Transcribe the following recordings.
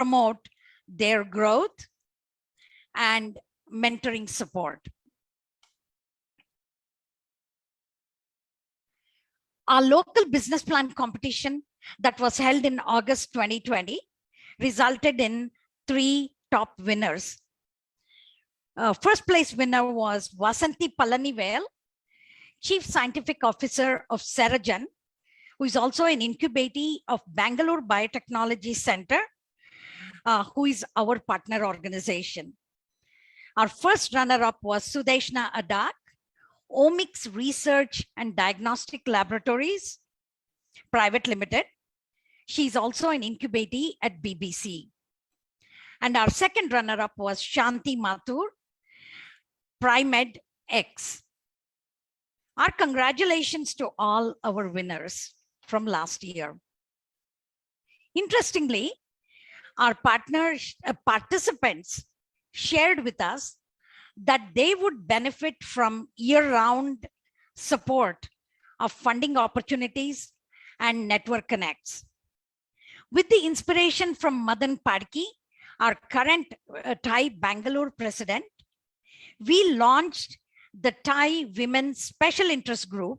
promote their growth and mentoring support. Our local business plan competition that was held in August 2020 resulted in 3 top winners. First place winner was Vasanthi Palanivel, Chief Scientific Officer of Seragen, who is also an incubatee of Bangalore Biotechnology Center, who is our partner organization. Our first runner-up was Sudeshna Adak, Omics Research and Diagnostic Laboratories Private Limited. She's also an incubatee at BBC. And our second runner-up was Shanti Mathur, Primed X. Our congratulations to all our winners from last year. Interestingly, our participants shared with us that they would benefit from year-round support of funding opportunities and network connects. With the inspiration from Madan Padki, our current TiE Bangalore president, we launched the TiE Women Special Interest Group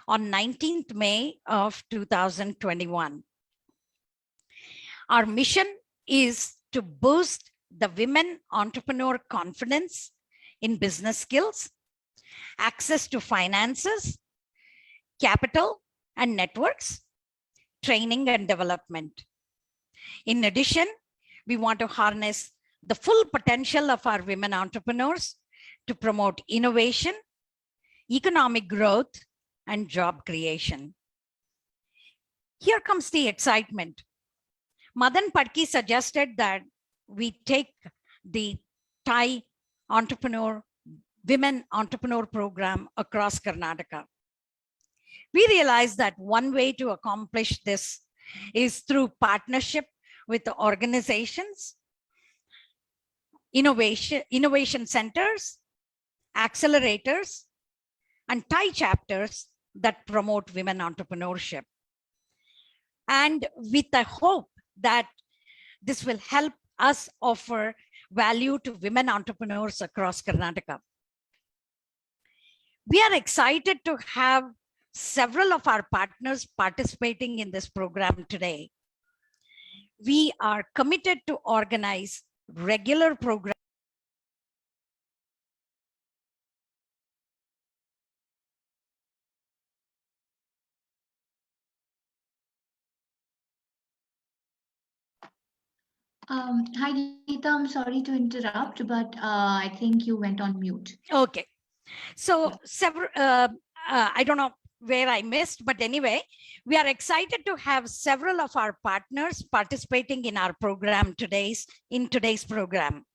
on 19th May of 2021. Our mission is to boost the women entrepreneur confidence in business skills, access to finances, capital and networks, training and development. In addition, we want to harness the full potential of our women entrepreneurs to promote innovation, economic growth, and job creation. Here comes the excitement. Madan Padki suggested that we take the TiE Women Entrepreneur Program across Karnataka. We realized that one way to accomplish this is through partnership with the organizations, innovation centers, accelerators, and TiE chapters that promote women entrepreneurship. And with the hope that this will help us offer value to women entrepreneurs across Karnataka. We are excited to have several of our partners participating in this program today. We are committed to organize regular programs Hi, Geeta. I'm sorry to interrupt, but I think you went on mute. Okay. So several, I don't know where I missed, but anyway, we are excited to have several of our partners participating in our program in today's program.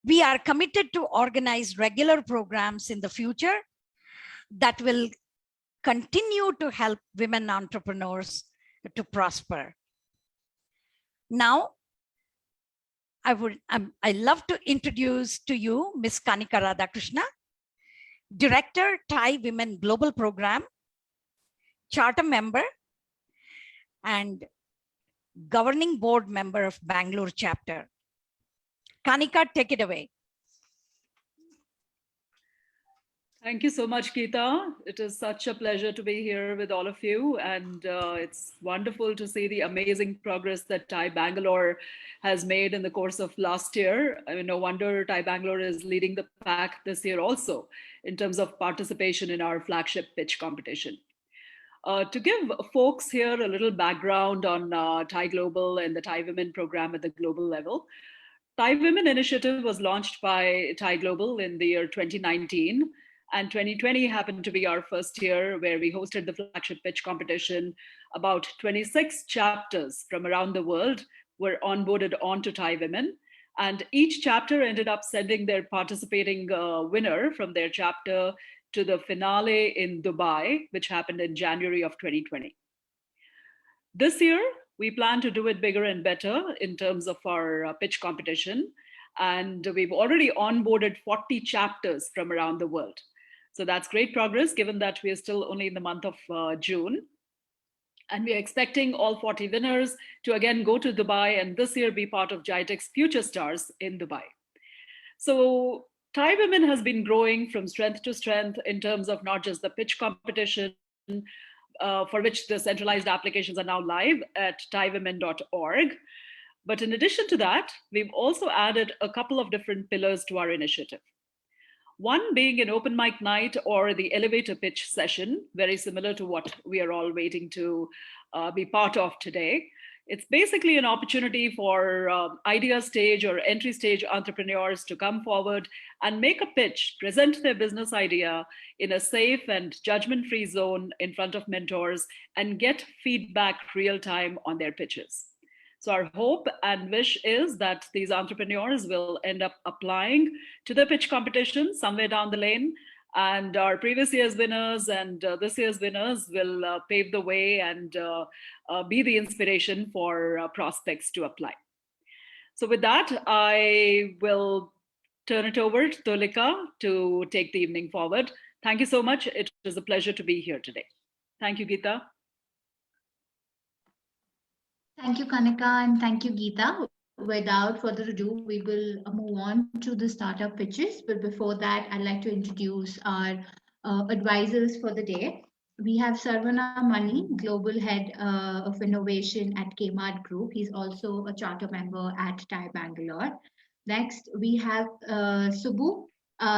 We are committed to organize regular programs in the future that will continue to help women entrepreneurs to prosper. Now, I love to introduce to you Ms. Kanika Radhakrishna, Director, TiE Women Global Program, Charter Member, and Governing Board Member of Bangalore Chapter. Kanika, take it away. Thank you so much, Geeta. It is such a pleasure to be here with all of you. And it's wonderful to see the amazing progress that TiE Bangalore has made in the course of last year. I mean, no wonder TiE Bangalore is leading the pack this year also in terms of participation in our flagship pitch competition. To give folks here a little background on TiE Global and the TiE Women program at the global level, TiE Women initiative was launched by TiE Global in the year 2019. And 2020 happened to be our first year where we hosted the flagship pitch competition. About 26 chapters from around the world were onboarded onto TiE Women. And each chapter ended up sending their participating winner from their chapter to the finale in Dubai, which happened in January of 2020. This year, we plan to do it bigger and better in terms of our pitch competition. And we've already onboarded 40 chapters from around the world. So that's great progress, given that we are still only in the month of June. And we are expecting all 40 winners to again go to Dubai and this year be part of GITEX Future Stars in Dubai. So Thai Women has been growing from strength to strength in terms of not just the pitch competition, for which the centralized applications are now live at thaiwomen.org. But in addition to that, we've also added a couple of different pillars to our initiative. One being an open mic night or the elevator pitch session, very similar to what we are all waiting to be part of today. It's basically an opportunity for idea stage or entry stage entrepreneurs to come forward and make a pitch, present their business idea in a safe and judgment-free zone in front of mentors and get feedback real time on their pitches. So our hope and wish is that these entrepreneurs will end up applying to the pitch competition somewhere down the lane, and our previous year's winners and this year's winners will pave the way and be the inspiration for prospects to apply. So with that, I will turn it over to Tulika to take the evening forward. Thank you so much. It was a pleasure to be here today. Thank you, Geeta. Thank you, Kanika, and thank you, Geeta. Without further ado, we will move on to the startup pitches. But before that, I'd like to introduce our advisors for the day. We have Sarvana Mani, Global Head of Innovation at Kmart Group. He's also a charter member at TiE Bangalore. Next, we have Subbu.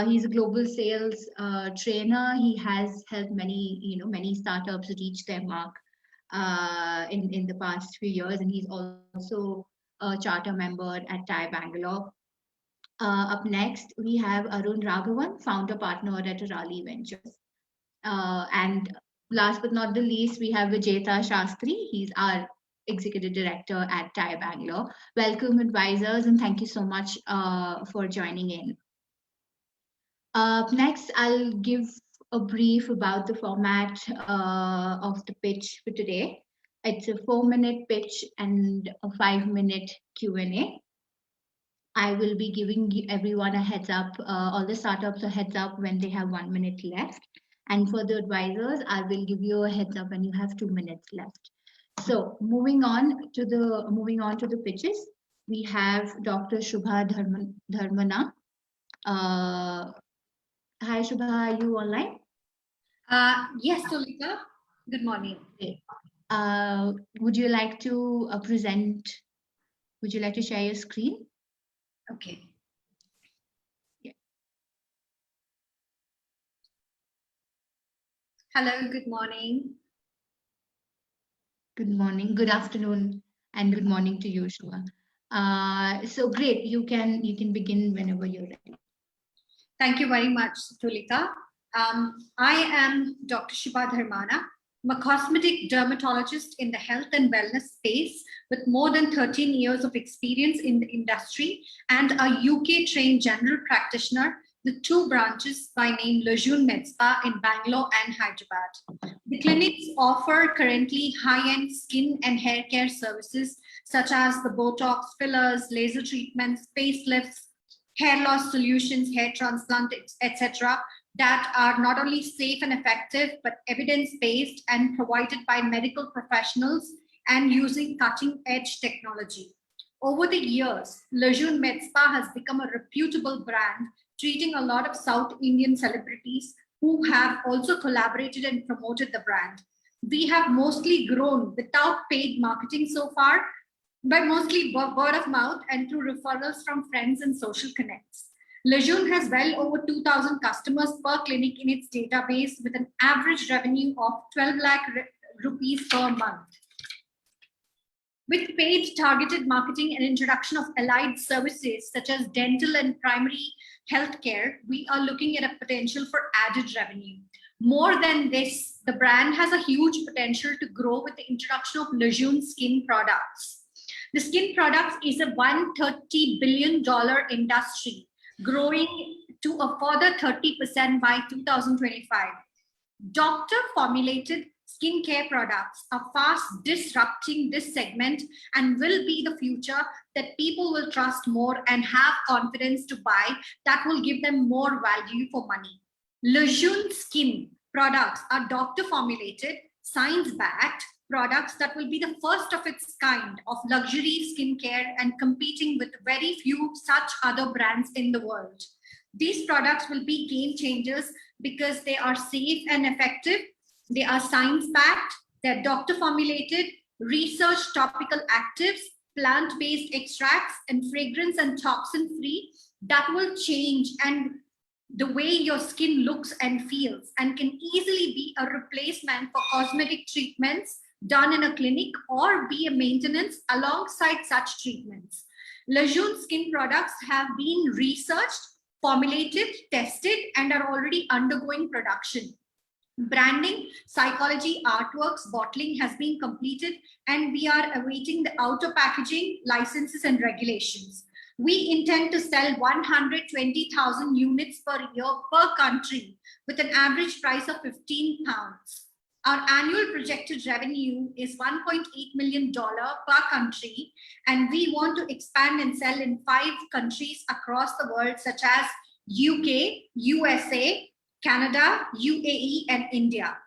He's a global sales trainer. He has helped many startups reach their mark in the past few years, and he's also a charter member at TiE Bangalore. Up next, we have Arun Raghavan, founder partner at Raleigh Ventures. And last but not the least, we have Vijeta Shastri. He's our executive director at TiE Bangalore. Welcome, advisors, and thank you so much for joining in. Next, I'll give a brief about the format of the pitch for today. It's a 4-minute pitch and a 5-minute Q&A. I will be giving everyone a heads up, all the startups a heads up when they have 1 minute left. And for the advisors, I will give you a heads up when you have 2 minutes left. So moving on to the pitches, we have Dr. Shubha Dharmana. Hi, Shubha, are you online? Yes, Tulika. Good morning. Okay. Would you like to present? Would you like to share your screen? Okay. Yeah. Hello, good morning. Good morning, good afternoon, and good morning to you, Shubha. So great, you can begin whenever you're ready. Thank you very much, Tulika. I am Dr. Shubha Dharmana. I'm a cosmetic dermatologist in the health and wellness space with more than 13 years of experience in the industry and a UK-trained general practitioner with 2 branches by name Lejeune Med Spa in Bangalore and Hyderabad. The clinics offer currently high-end skin and hair care services such as the Botox, fillers, laser treatments, facelifts, hair loss solutions, hair transplant, etc. that are not only safe and effective, but evidence-based and provided by medical professionals and using cutting-edge technology. Over the years, Lejeune Med Spa has become a reputable brand, treating a lot of South Indian celebrities who have also collaborated and promoted the brand. We have mostly grown without paid marketing so far, but mostly word of mouth and through referrals from friends and social connects. Lejeune has well over 2,000 customers per clinic in its database with an average revenue of 12 lakh rupees per month. With paid targeted marketing and introduction of allied services such as dental and primary healthcare, we are looking at a potential for added revenue. More than this, the brand has a huge potential to grow with the introduction of Lejeune skin products. The skin products is a $130 billion industry, growing to a further 30% by 2025. Doctor-formulated skincare products are fast disrupting this segment and will be the future that people will trust more and have confidence to buy that will give them more value for money. Lejeune skin products are doctor-formulated, science-backed, products that will be the first of its kind of luxury skincare and competing with very few such other brands in the world. These products will be game changers because they are safe and effective. They are science-backed, they're doctor-formulated, research topical actives, plant-based extracts, and fragrance and toxin-free that will change and the way your skin looks and feels, and can easily be a replacement for cosmetic treatments done in a clinic or be a maintenance alongside such treatments. Lejeune skin products have been researched, formulated, tested, and are already undergoing production. Branding, psychology, artworks, bottling has been completed, and we are awaiting the outer packaging licenses and regulations. We intend to sell 120,000 units per year per country with an average price of £15. Our annual projected revenue is $1.8 million per country, and we want to expand and sell in 5 countries across the world, such as UK, USA, Canada, UAE, and India.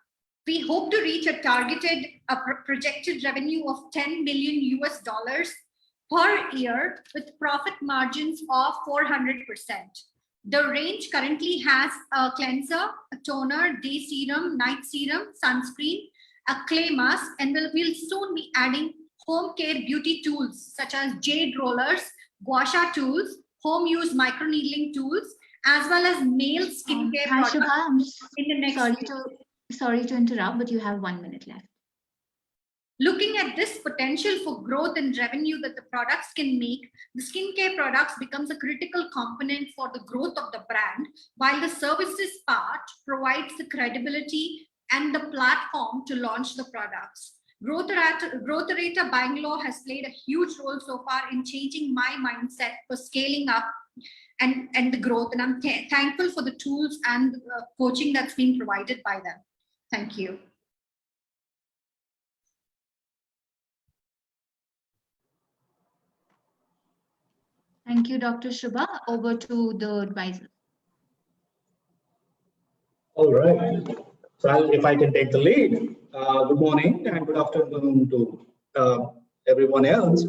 We hope to reach a targeted projected revenue of $10 million per year with profit margins of 400%. The range currently has a cleanser, a toner, day serum, night serum, sunscreen, a clay mask, and we'll soon be adding home care beauty tools such as jade rollers, gua sha tools, home use microneedling tools, as well as male skincare Hi, products. Shubha, I'm in the next sorry to interrupt, but you have 1 minute left. Looking at this potential for growth and revenue that the products can make, the skincare products becomes a critical component for the growth of the brand, while the services part provides the credibility and the platform to launch the products. Growtherata Bangalore has played a huge role so far in changing my mindset for scaling up and the growth. And I'm thankful for the tools and coaching that's being provided by them. Thank you. Thank you, Dr. Shubha. Over to the advisor. All right. So if I can take the lead, good morning and good afternoon to everyone else.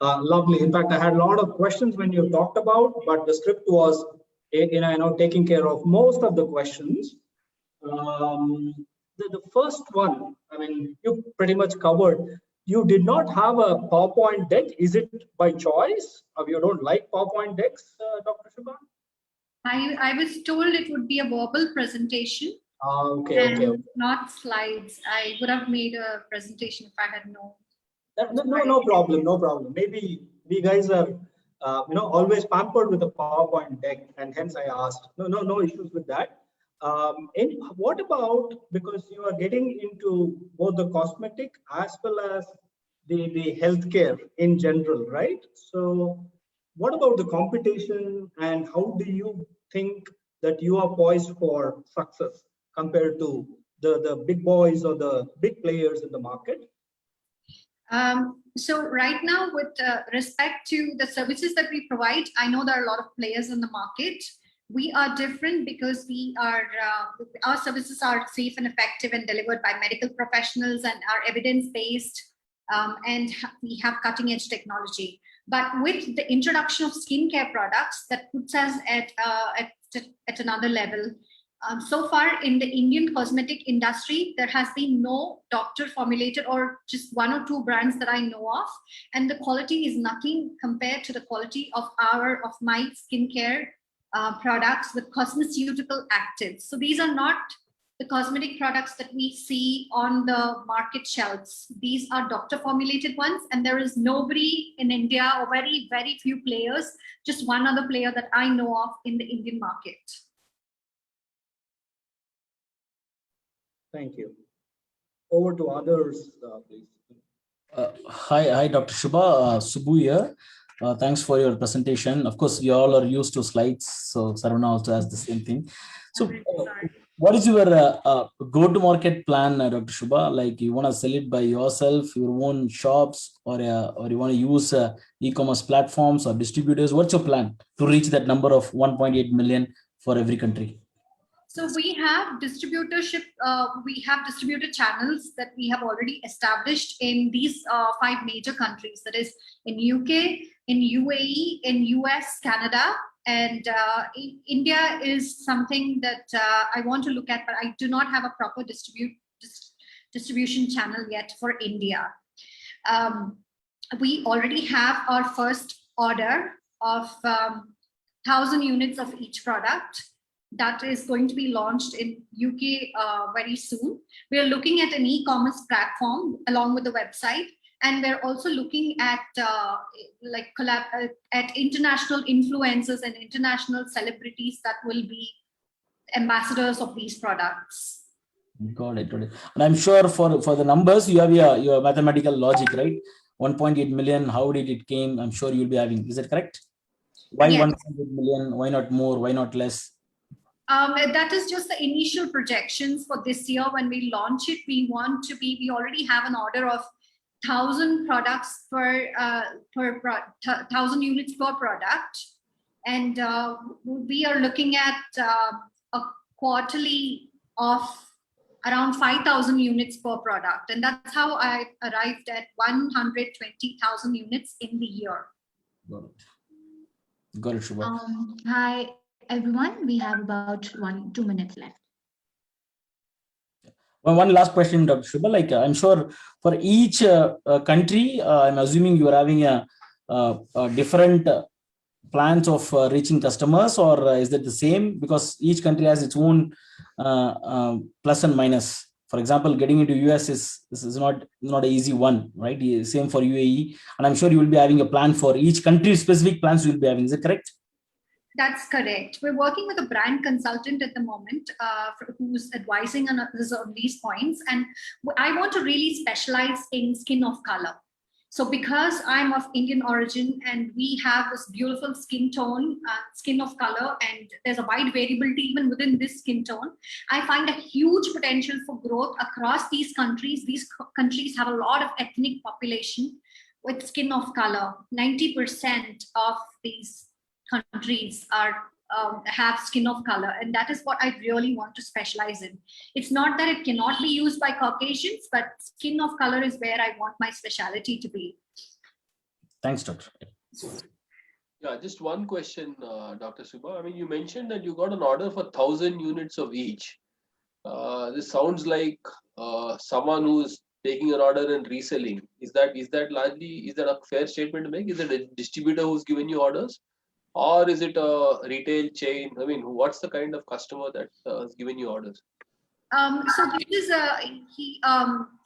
Lovely. In fact, I had a lot of questions when you talked about, but the script was, taking care of most of the questions. The first one, I mean, you pretty much covered. You did not have a PowerPoint deck. Is it by choice, or you don't like PowerPoint decks, Dr. Shubha? I was told it would be a verbal presentation. Okay. Not slides. I would have made a presentation if I had known. No problem. Maybe we guys are, always pampered with a PowerPoint deck, and hence I asked. No issues with that. What about, because you are getting into both the cosmetic as well as the healthcare in general, right? So what about the competition, and how do you think that you are poised for success compared to the big boys or the big players in the market? So right now, with respect to the services that we provide, I know there are a lot of players in the market. We are different because we are our services are safe and effective and delivered by medical professionals and are evidence-based, and we have cutting-edge technology. But with the introduction of skincare products, that puts us at another level. So far in the Indian cosmetic industry, there has been no doctor formulated or just 1 or 2 brands that I know of, and the quality is nothing compared to the quality of my skincare products with cosmeceutical actives. So these are not the cosmetic products that we see on the market shelves. These are doctor formulated ones, and there is nobody in India, or very, very few players, just one other player that I know of in the Indian market. Thank you. Over to others, please. Hi, Dr. Shubha. Subbu here. Thanks for your presentation. Of course, we all are used to slides, so Saravana also has the same thing. So, what is your go-to-market plan, Dr. Shubha? Like, you want to sell it by yourself, your own shops, or you want to use e-commerce platforms or distributors? What's your plan to reach that number of 1.8 million for every country? So we have distributorship, we have distributor channels that we have already established in these 5 major countries. That is in UK, in UAE, in US, Canada, and India is something that I want to look at, but I do not have a proper distribution channel yet for India. We already have our first order of 1,000 units of each product that is going to be launched in UK very soon. We are looking at an e-commerce platform along with the website, and we're also looking at at international influencers and international celebrities that will be ambassadors of these products. Got it. And I'm sure for the numbers, you have your mathematical logic, right? 1.8 million, how did it came? I'm sure you'll be having, is that correct? Why Yes. 1.8 million? Why not more? Why not less? That is just the initial projections for this year. When we launch it, we already have an order of 1,000 products per 1,000 units per product. And we are looking at a quarterly of around 5,000 units per product. And that's how I arrived at 120,000 units in the year. Got it, Shubha. Hi, everyone. We have about 2 minutes left. One last question, Dr. Shubha. Like I'm sure for each country, I'm assuming you are having a different plans of reaching customers, or is that the same? Because each country has its own plus and minus. For example, getting into US is not an easy one, right? Same for UAE, and I'm sure you will be having a plan for each country. Specific plans you will be having. Is that correct? That's correct. We're working with a brand consultant at the moment who's advising on these points. And I want to really specialize in skin of color. So because I'm of Indian origin and we have this beautiful skin tone, skin of color, and there's a wide variability even within this skin tone, I find a huge potential for growth across these countries. These countries have a lot of ethnic population with skin of color. 90% of these countries have skin of color, and that is what I really want to specialize in. It's not that it cannot be used by Caucasians, but skin of color is where I want my specialty to be. Thanks, Doctor. Yeah, just one question, Dr. Shubha. I mean, you mentioned that you got an order for 1,000 units of each. This sounds like someone who's taking an order and reselling. Is that a fair statement to make? Is it a distributor who's given you orders? Or is it a retail chain? I mean, what's the kind of customer that has given you orders? So this is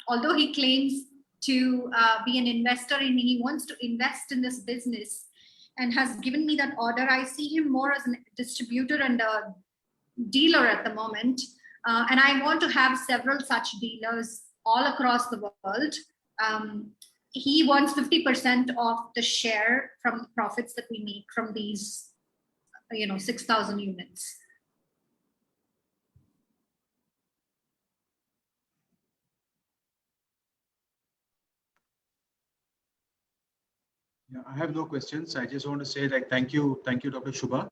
although he claims to be an investor and he wants to invest in this business and has given me that order, I see him more as a distributor and a dealer at the moment. And I want to have several such dealers all across the world. He wants 50% of the share from the profits that we make from these, 6,000 units. Yeah, I have no questions. I just want to say thank you, Dr. Shubha.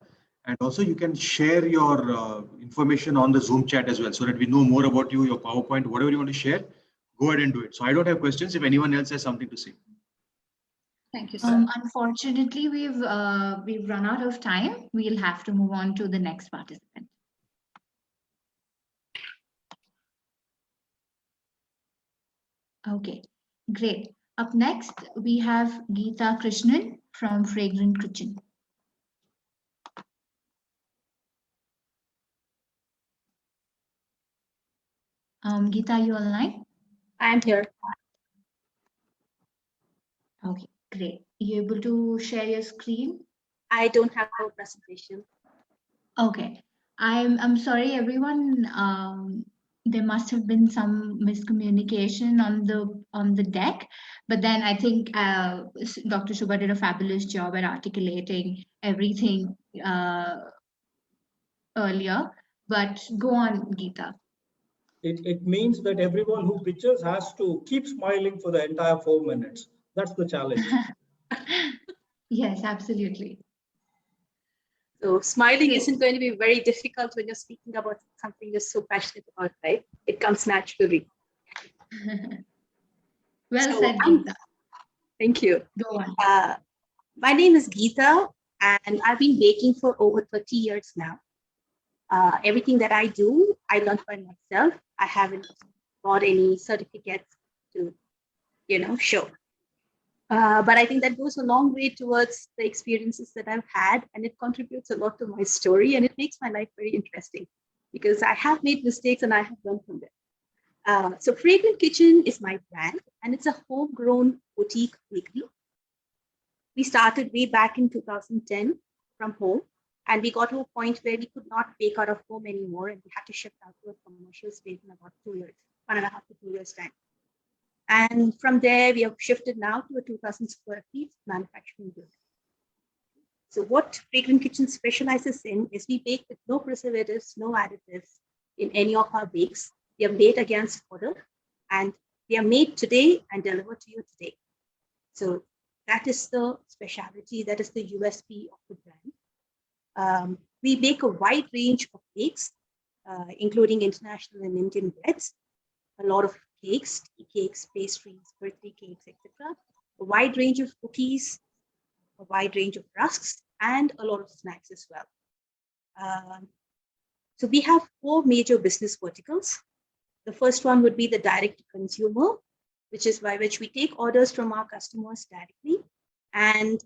And also you can share your information on the Zoom chat as well, so that we know more about you, your PowerPoint, whatever you want to share, go ahead and do it. So I don't have questions. If anyone else has something to say. Thank you, sir. Unfortunately, we've run out of time. We'll have to move on to the next participant. Okay, great. Up next, we have Geeta Krishnan from Fragrant Kitchen. Geeta, are you online? I'm here. Okay, great. You able to share your screen? I don't have a presentation. Okay. I'm sorry, everyone. There must have been some miscommunication on the deck, but then I think Dr. Shubha did a fabulous job at articulating everything earlier. But go on, Geeta. It means that everyone who pitches has to keep smiling for the entire 4 minutes. That's the challenge. Yes, absolutely. So smiling isn't going to be very difficult when you're speaking about something you're so passionate about, right? It comes naturally. Well So said, I'm- Geeta. Thank you. Go on. My name is Geeta, and I've been baking for over 30 years now. Everything that I do, I learned by myself. I haven't got any certificates to, show. But I think that goes a long way towards the experiences that I've had, and it contributes a lot to my story, and it makes my life very interesting because I have made mistakes and I have learned from them. So Fragrant Kitchen is my brand, and it's a homegrown boutique bakery. We started way back in 2010 from home, and we got to a point where we could not bake out of home anymore, and we had to shift out to a commercial space in about 2 years, 1.5 to 2 years time. And from there, we have shifted now to a 2,000 square feet manufacturing unit. So what Fragrant Kitchen specializes in is we bake with no preservatives, no additives in any of our bakes. They are made against order, and they are made today and delivered to you today. So that is the specialty, that is the USP of the brand. We bake a wide range of bakes, including international and Indian breads, a lot of cakes, tea cakes, pastries, birthday cakes, etc. A wide range of cookies, a wide range of rusks, and a lot of snacks as well. So we have 4 major business verticals. The first one would be the direct to consumer, which is by which we take orders from our customers directly and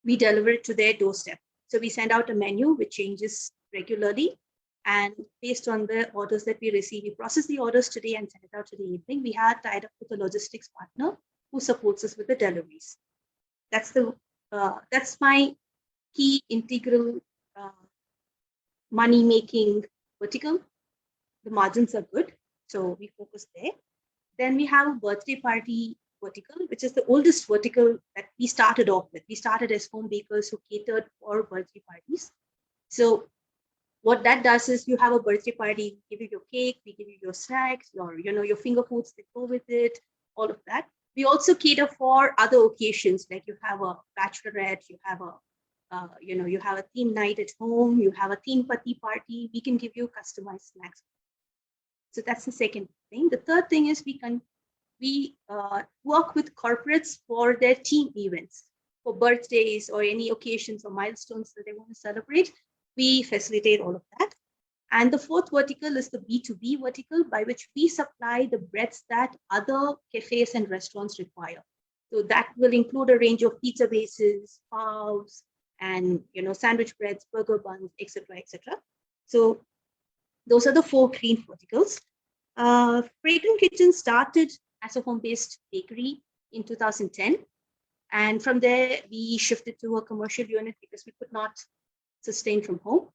we deliver it to their doorstep. So we send out a menu which changes regularly, and based on the orders that we receive, we process the orders today and send it out to the evening. We are tied up with a logistics partner who supports us with the deliveries. That's my key integral money-making vertical. The margins are good, so we focus there. Then we have a birthday party vertical, which is the oldest vertical that we started off with. We started as home bakers who catered for birthday parties. So what that does is you have a birthday party, we give you your cake, we give you your snacks, your finger foods that go with it, all of that. We also cater for other occasions, like you have a bachelorette, you have a theme night at home, you have a theme party party. We can give you customized snacks. So that's the second thing. The third thing is we work with corporates for their team events, for birthdays or any occasions or milestones that they want to celebrate. We facilitate all of that. And the fourth vertical is the B2B vertical, by which we supply the breads that other cafes and restaurants require. So that will include a range of pizza bases, paws, and sandwich breads, burger buns, etc., etc. So those are the 4 green verticals. Fragrant Kitchen started as a home-based bakery in 2010. And from there, we shifted to a commercial unit because we could not sustain from home.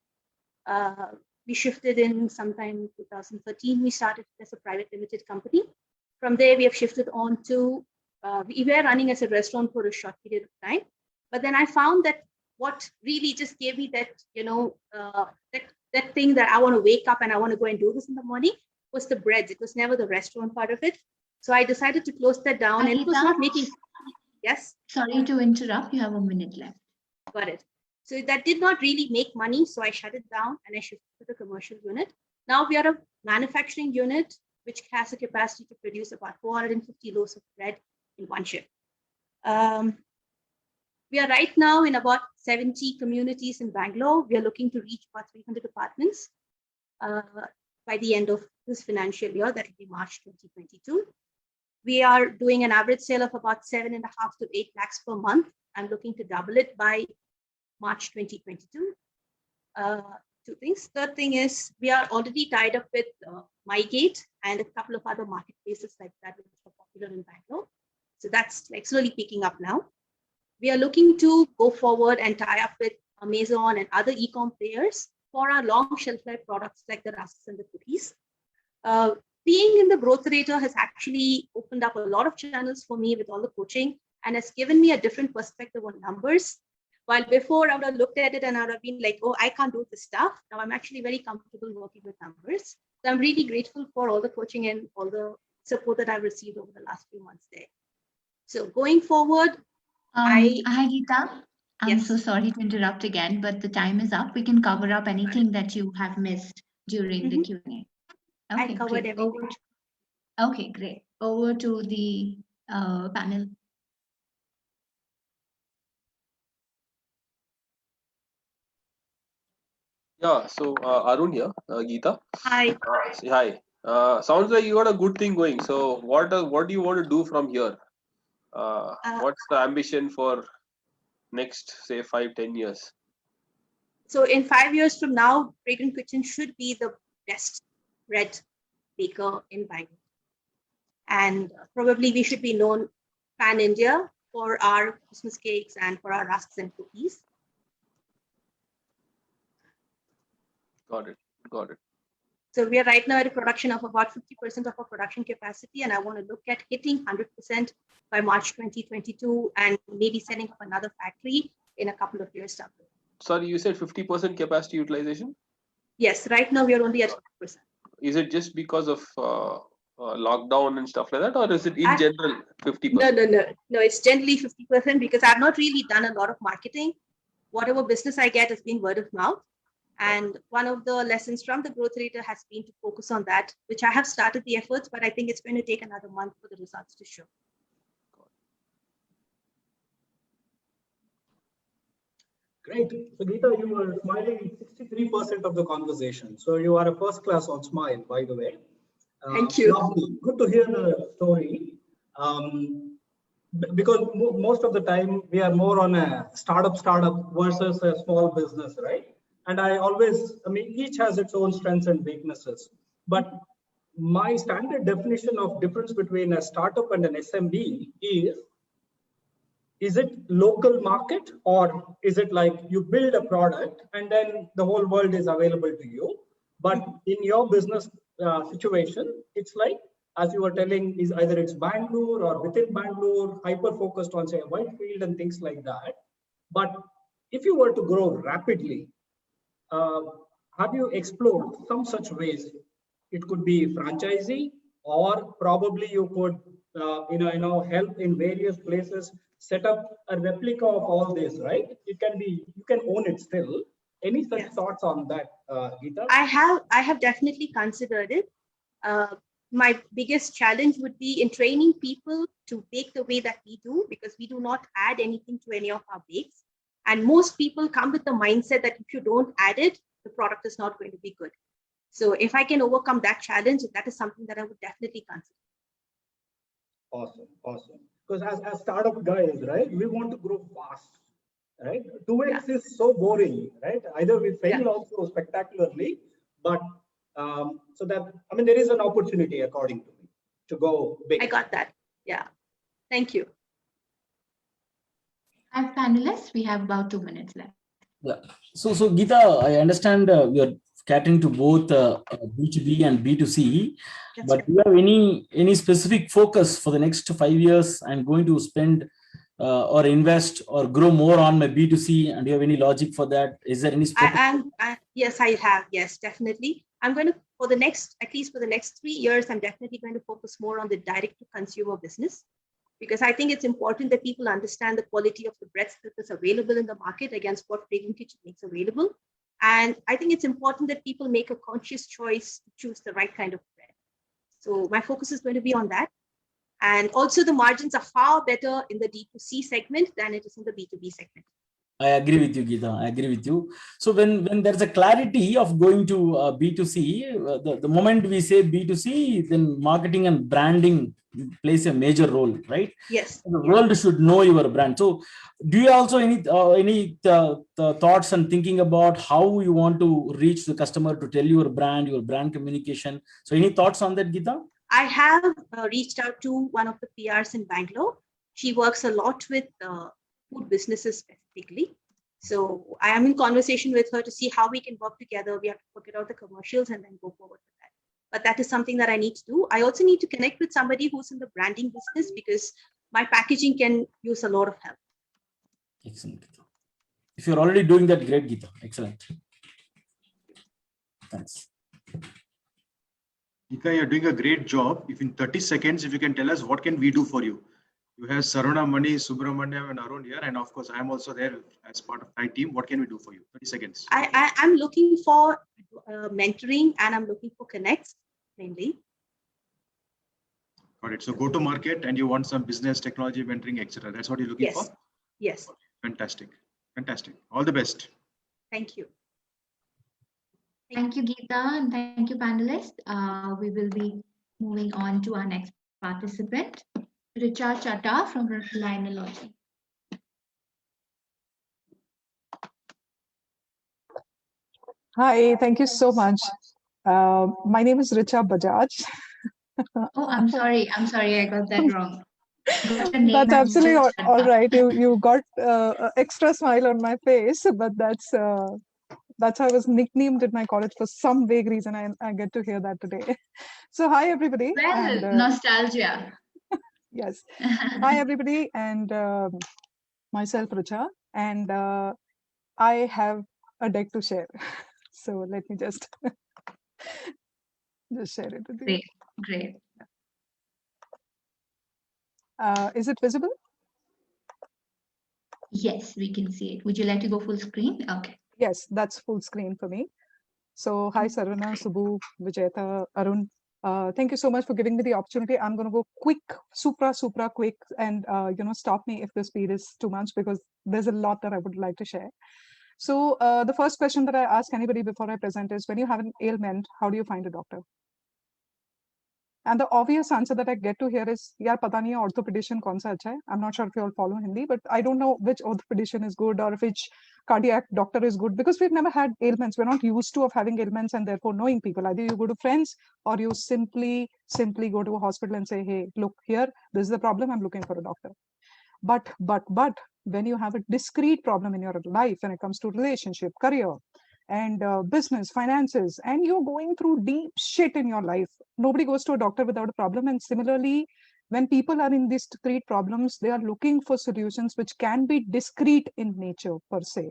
We shifted in sometime 2013. We started as a private limited company. From there, we have shifted on to, we were running as a restaurant for a short period of time. But then I found that what really just gave me that, that thing that I want to wake up and I want to go and do this in the morning was the breads. It was never the restaurant part of it. So I decided to close that down, and it was not making, yes? Sorry to interrupt, you have a minute left. Got it. So that did not really make money, so I shut it down and I shifted to the commercial unit. Now we are a manufacturing unit, which has a capacity to produce about 450 loaves of bread in one shift. We are right now in about 70 communities in Bangalore. We are looking to reach about 300 apartments by the end of this financial year, that will be March 2022. We are doing an average sale of about 7.5 to 8 lakhs per month. I'm looking to double it by March 2022. 2 things. Third thing is we are already tied up with MyGate and a couple of other marketplaces like that, which are popular in Bangalore. So that's like slowly picking up now. We are looking to go forward and tie up with Amazon and other e-com players for our long shelf life products like the rusks and the cookies. Being in the growth rater has actually opened up a lot of channels for me with all the coaching and has given me a different perspective on numbers. While before I would have looked at it and I would have been like, oh, I can't do this stuff. Now I'm actually very comfortable working with numbers. So I'm really grateful for all the coaching and all the support that I've received over the last few months there. So going forward, Hi, Geeta. I'm Yes. so sorry to interrupt again, but the time is up. We can cover up anything that you have missed during the Q&A. I Okay, covered great. everything. Okay, great. Over to the panel. Yeah, so Arun here, Geeta. Hi. Say hi. Sounds like you got a good thing going. So what do you want to do from here? What's the ambition for next, say, 5-10 years? So in 5 years from now, Fragrant Kitchen should be the best bread baker in Bangalore. And probably we should be known pan India for our Christmas cakes and for our rusks and cookies. Got it. Got it. So we are right now at a production of about 50% of our production capacity, and I want to look at hitting 100% by March 2022 and maybe setting up another factory in a couple of years down the road. Sorry, you said 50% capacity utilization? Yes, right now we are only at 50%. Is it just because of lockdown and stuff like that, or is it in general 50%? No, it's generally 50% because I've not really done a lot of marketing. Whatever business I get has been word of mouth. And one of the lessons from the growth leader has been to focus on that, which I have started the efforts, but I think it's going to take another month for the results to show. Great. So Geeta, you were smiling 63% of the conversation. So you are a first class on smile, by the way. Thank you. Lovely. Good to hear the story. Because most of the time we are more on a startup versus a small business, right? And I mean, each has its own strengths and weaknesses. But my standard definition of difference between a startup and an SMB is it local market, or is it like you build a product and then the whole world is available to you? But in your business situation, it's like, as you were telling, is either it's Bangalore or within Bangalore, hyper focused on say Whitefield and things like that. But if you were to grow rapidly, have you explored some such ways? It could be franchisee, or probably you could help in various places set up a replica of all this, right? It can be, you can own it still. Any such thoughts on that, Geeta? I have definitely considered it. My biggest challenge would be in training people to bake the way that we do, because we do not add anything to any of our bakes. And most people come with the mindset that if you don't add it, the product is not going to be good. So if I can overcome that challenge, that is something that I would definitely consider. Awesome. Because as startup guys, right, we want to grow fast, right? 2x is so boring, right? Either we fail also spectacularly, but so that, I mean, there is an opportunity, according to me, to go big. I got that. Yeah. Thank you. As panelists, we have about 2 minutes left. Yeah. So Geeta, I understand you're catering to both B2B and B2C, but do you have any specific focus for the next 5 years? I'm going to spend or invest or grow more on my B2C, and do you have any logic for that? Is there any specific? Yes, I have. Yes, definitely. I'm going to, at least for the next 3 years, I'm definitely going to focus more on the direct to consumer business, because I think it's important that people understand the quality of the breads that is available in the market against what Fragrant Kitchen makes available. And I think it's important that people make a conscious choice to choose the right kind of bread. So my focus is going to be on that. And also the margins are far better in the D2C segment than it is in the B2B segment. I agree with you, Geeta. I agree with you. So when there's a clarity of going to B2C, the moment we say B2C, then marketing and branding plays a major role, right? Yes. The world should know your brand. So do you also any thoughts and thinking about how you want to reach the customer to tell your brand communication? So any thoughts on that, Geeta? I have reached out to one of the PRs in Bangalore. She works a lot with food businesses specifically. So I am in conversation with her to see how we can work together. We have to figure out the commercials and then go forward with that. But that is something that I need to do. I also need to connect with somebody who's in the branding business, because my packaging can use a lot of help. Excellent, Geeta. If you're already doing that, great, Geeta. Excellent. Thanks. Geeta, you're doing a great job. If in 30 seconds, if you can tell us what can we do for you? You have Saruna, Mani, Subramanyam, and Arun here. And of course, I'm also there as part of my team. What can we do for you? 30 seconds. I'm looking for mentoring, and I'm looking for connects mainly. Got it. So go to market and you want some business, technology, mentoring, etc. That's what you're looking Yes. for? Yes. Fantastic. Fantastic. All the best. Thank you. Thank you, Geeta, and thank you, panelists. We will be moving on to our next participant, Richa Chatta from Linology. Hi, thank you so much. My name is Richa Bajaj. Oh, I'm sorry. I got that wrong. Got your name That's as absolutely Richa all Chatta. right. You got an extra smile on my face, but that's how I was nicknamed in my college for some vague reason. I get to hear that today. So hi everybody. Well, And nostalgia. yes, hi everybody, and myself Richa, and I have a deck to share. So let me just share it with you. Great, great. Is it visible? Yes, we can see it. Would you like to go full screen? Okay. Yes, that's full screen for me. So hi Sarvana, Subbu, Vijayata, Arun. Thank you so much for giving me the opportunity. I'm going to go quick, super quick, and stop me if the speed is too much because there's a lot that I would like to share. So the first question that I ask anybody before I present is, when you have an ailment, how do you find a doctor? And the obvious answer that I get to hear is, yaar, pata nahi hai orthopedician kaun sa acha hai. I'm not sure if you all follow Hindi, but I don't know which orthopedician is good or which cardiac doctor is good because we've never had ailments. We're not used to of having ailments and therefore knowing people. Either you go to friends or you simply go to a hospital and say, hey, look here, this is the problem. I'm looking for a doctor. But when you have a discrete problem in your life, when it comes to relationship, career, and business, finances, and you're going through deep shit in your life, nobody goes to a doctor without a problem. And similarly, when people are in these discrete problems, they are looking for solutions which can be discrete in nature per se.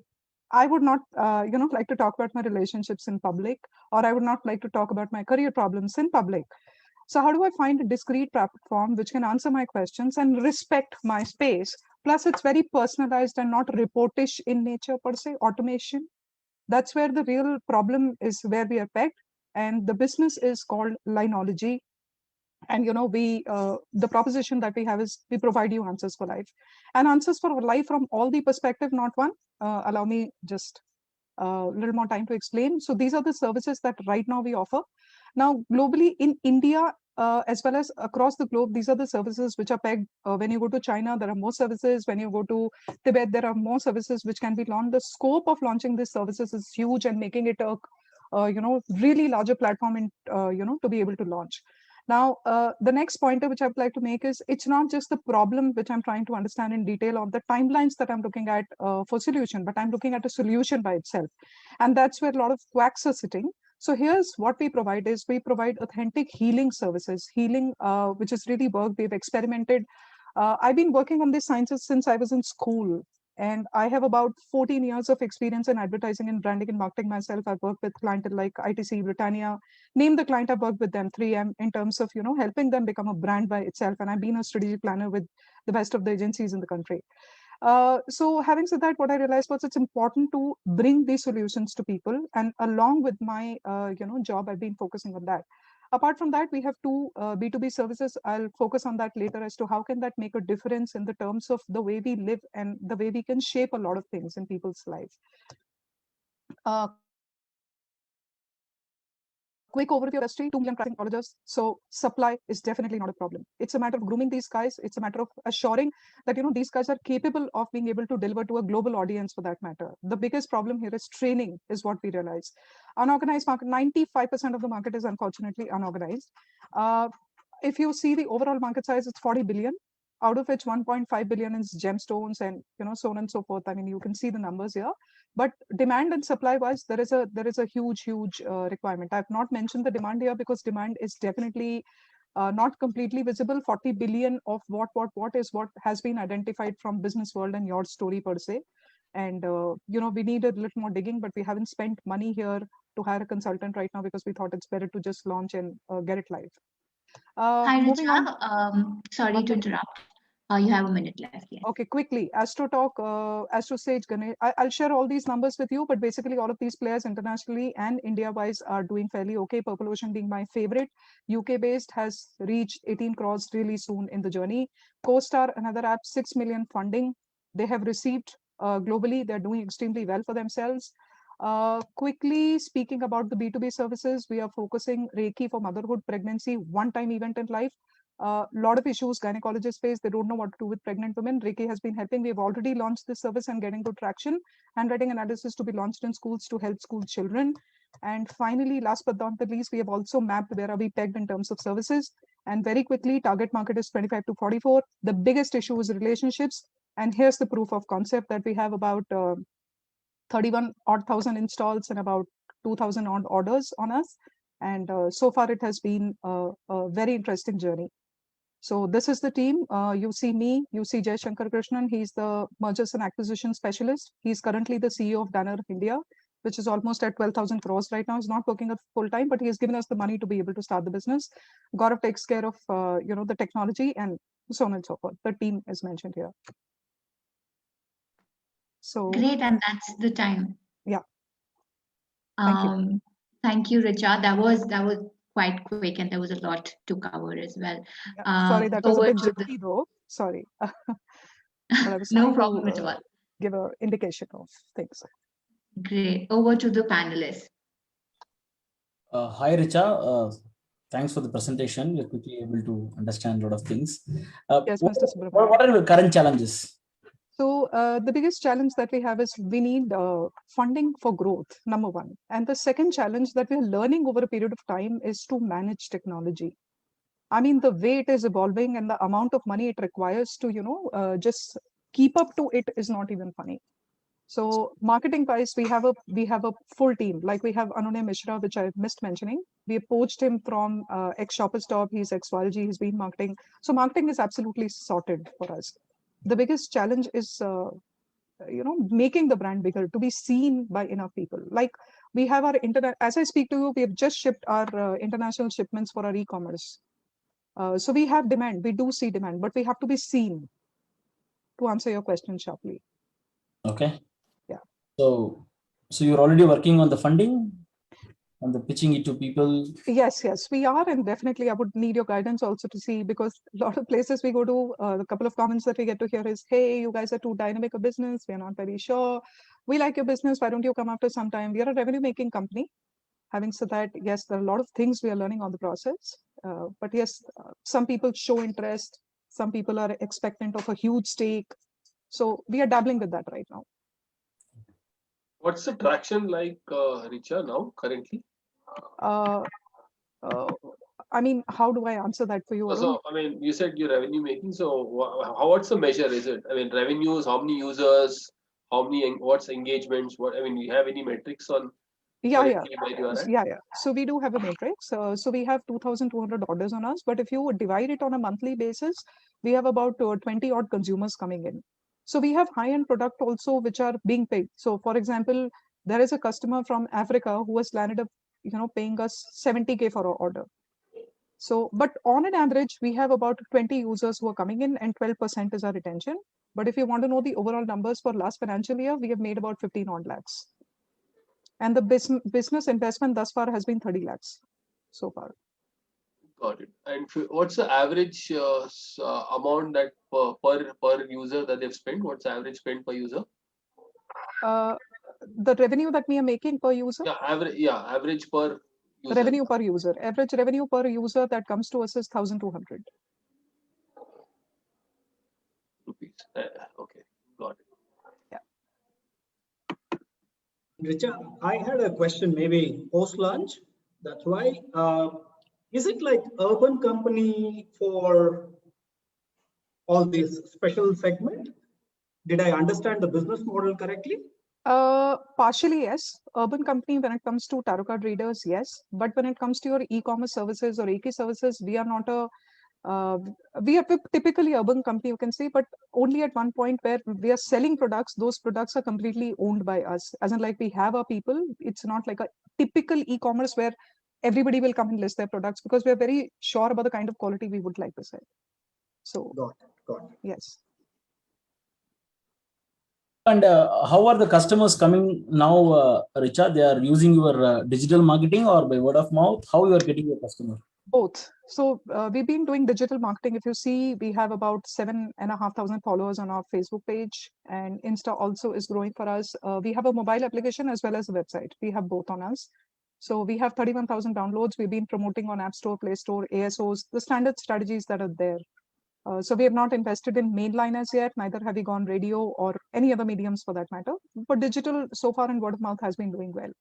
I would not, like to talk about my relationships in public, or I would not like to talk about my career problems in public. So how do I find a discrete platform which can answer my questions and respect my space? Plus, it's very personalized and not reportish in nature per se, automation. That's where the real problem is, where we are pegged. And the business is called Linology. And the proposition that we have is we provide you answers for life, and answers for life from all the perspective, not one. Allow me just a little more time to explain. So these are the services that right now we offer. Now, globally in India, as well as across the globe, these are the services which are pegged. When you go to China, there are more services. When you go to Tibet, there are more services which can be launched. The scope of launching these services is huge and making it a really larger platform in to be able to launch. Now, the next pointer which I would like to make is, it's not just the problem which I'm trying to understand in detail, or the timelines that I'm looking at for solution, but I'm looking at a solution by itself. And that's where a lot of quacks are sitting. So here's what we provide is, we provide authentic healing services, healing, which is really work. We've experimented. I've been working on these sciences since I was in school. And I have about 14 years of experience in advertising and branding and marketing myself. I've worked with clients like ITC, Britannia, name the client I've worked with them, 3M, in terms of, helping them become a brand by itself. And I've been a strategic planner with the best of the agencies in the country. So having said that, what I realized was it's important to bring these solutions to people. And along with my, job, I've been focusing on that. Apart from that, we have two B2B services. I'll focus on that later as to how can that make a difference in the terms of the way we live and the way we can shape a lot of things in people's lives. Quick overview of industry, 2 million practicing pathologists. So supply is definitely not a problem. It's a matter of grooming these guys. It's a matter of assuring that, these guys are capable of being able to deliver to a global audience for that matter. The biggest problem here is training, is what we realize. Unorganized market, 95% of the market is unfortunately unorganized. If you see the overall market size, it's 40 billion, out of which 1.5 billion is gemstones and, so on and so forth. I mean, you can see the numbers here. But demand and supply wise, there is a huge requirement. I've not mentioned the demand here because demand is definitely not completely visible. 40 billion of what is what has been identified from business world and your story per se. And we need a little more digging, but we haven't spent money here to hire a consultant right now because we thought it's better to just launch and get it live. Hi, Moving Richa. on. Sorry to interrupt. You have a minute left. Yes. Okay, quickly, AstroTalk, AstroSage, Ganesh, I'll share all these numbers with you, but basically all of these players internationally and India-wise are doing fairly okay. Purple Ocean being my favorite. UK-based has reached 18 crores really soon in the journey. CoStar, another app, 6 million funding. They have received globally. They're doing extremely well for themselves. Quickly speaking about the B2B services, we are focusing Reiki for motherhood, pregnancy, one-time event in life. Lot of issues, gynecologists face, they don't know what to do with pregnant women. Reiki has been helping. We've already launched this service and getting good traction. Handwriting analysis to be launched in schools to help school children. And finally, last but not the least, we have also mapped where are we pegged in terms of services. And very quickly, target market is 25 to 44. The biggest issue is relationships. And here's the proof of concept that we have about 31 odd thousand installs and about 2,000 odd orders on us. And so far, it has been a very interesting journey. So this is the team. You see me, you see Jay Shankar Krishnan. He's the mergers and acquisition specialist. He's currently the CEO of Danner India, which is almost at 12,000 crores right now. He's not working at full time, but he has given us the money to be able to start the business. Gaurav takes care of the technology and so on and so forth. The team is mentioned here. So Great, and that's the time. Yeah. Thank you. Thank you, Richa. That was quite quick, and there was a lot to cover as well. Yeah, sorry, that was a over bit to gypsy though. Sorry. But I was No trying problem to, at all. give an indication of things. Great. Over to the panelists. Hi, Richa. Thanks for the presentation. We're quickly able to understand a lot of things. Yes, what, Mr. Subramanian. what are your current challenges? So the biggest challenge that we have is we need funding for growth, number one. And the second challenge that we're learning over a period of time is to manage technology. I mean, the way it is evolving and the amount of money it requires to, just keep up to it is not even funny. So marketing wise, we have a full team. Like we have Anunay Mishra, which I missed mentioning. We poached him from ex-Shoppers Stop. He's ex-YLG. He's been marketing. So marketing is absolutely sorted for us. The biggest challenge is, making the brand bigger, to be seen by enough people. Like we have our internet. As I speak to you, we have just shipped our international shipments for our e-commerce. So we have demand. We do see demand, but we have to be seen. To answer your question sharply. Okay. Yeah. So you're already working on the funding and the pitching it to people. Yes, we are, and definitely I would need your guidance also to see, because a lot of places we go to, the couple of comments that we get to hear is, hey, you guys are too dynamic a business. We're not very sure. We like your business. Why don't you come after some time? We are a revenue making company. Having said that, yes, there are a lot of things we are learning on the process. But yes, some people show interest. Some people are expectant of a huge stake. So we are dabbling with that right now. What's the traction like, Richa, now currently? I mean, how do I answer that for you? Arun? So, I mean, you said you're revenue making. So, what's the measure? Is it? I mean, revenues? How many users? How many? What's engagements? What? I mean, you have any metrics on? Yeah. Where you are at? Yeah. So we do have a matrix. So we have 2,200 orders on us. But if you divide it on a monthly basis, we have about 20 odd consumers coming in. So we have high-end product also which are being paid. So for example, there is a customer from Africa who has landed up, paying us 70K for our order. So, but on an average, we have about 20 users who are coming in and 12% is our retention. But if you want to know the overall numbers for last financial year, we have made about 15 odd lakhs. And the business investment thus far has been 30 lakhs so far. Got it. And what's the average amount that per user that they've spent? What's the average spend per user? The revenue that we are making per user? Yeah, average per user. Revenue per user. Average revenue per user that comes to us is 1,200 rupees. Okay, got it. Richa, I had a question maybe post lunch. That's why. Is it like urban company for all these special segment? Did I understand the business model correctly? Partially, yes. Urban company when it comes to tarot card readers, yes. But when it comes to your e-commerce services or Reiki services, we are not we are typically urban company, you can say, but only at one point where we are selling products, those products are completely owned by us. As in like we have our people, it's not like a typical e-commerce where everybody will come and list their products, because we are very sure about the kind of quality we would like to sell. So Got it. Yes. And how are the customers coming now, Richa? They are using your digital marketing or by word of mouth? How you are getting your customer? Both. So we've been doing digital marketing. If you see, we have about 7,500 followers on our Facebook page, and Insta also is growing for us. We have a mobile application as well as a website. We have both on us. So we have 31,000 downloads. We've been promoting on App Store, Play Store, ASOs, the standard strategies that are there. So we have not invested in mainline as yet, neither have we gone radio or any other mediums for that matter. But digital so far and word of mouth has been doing well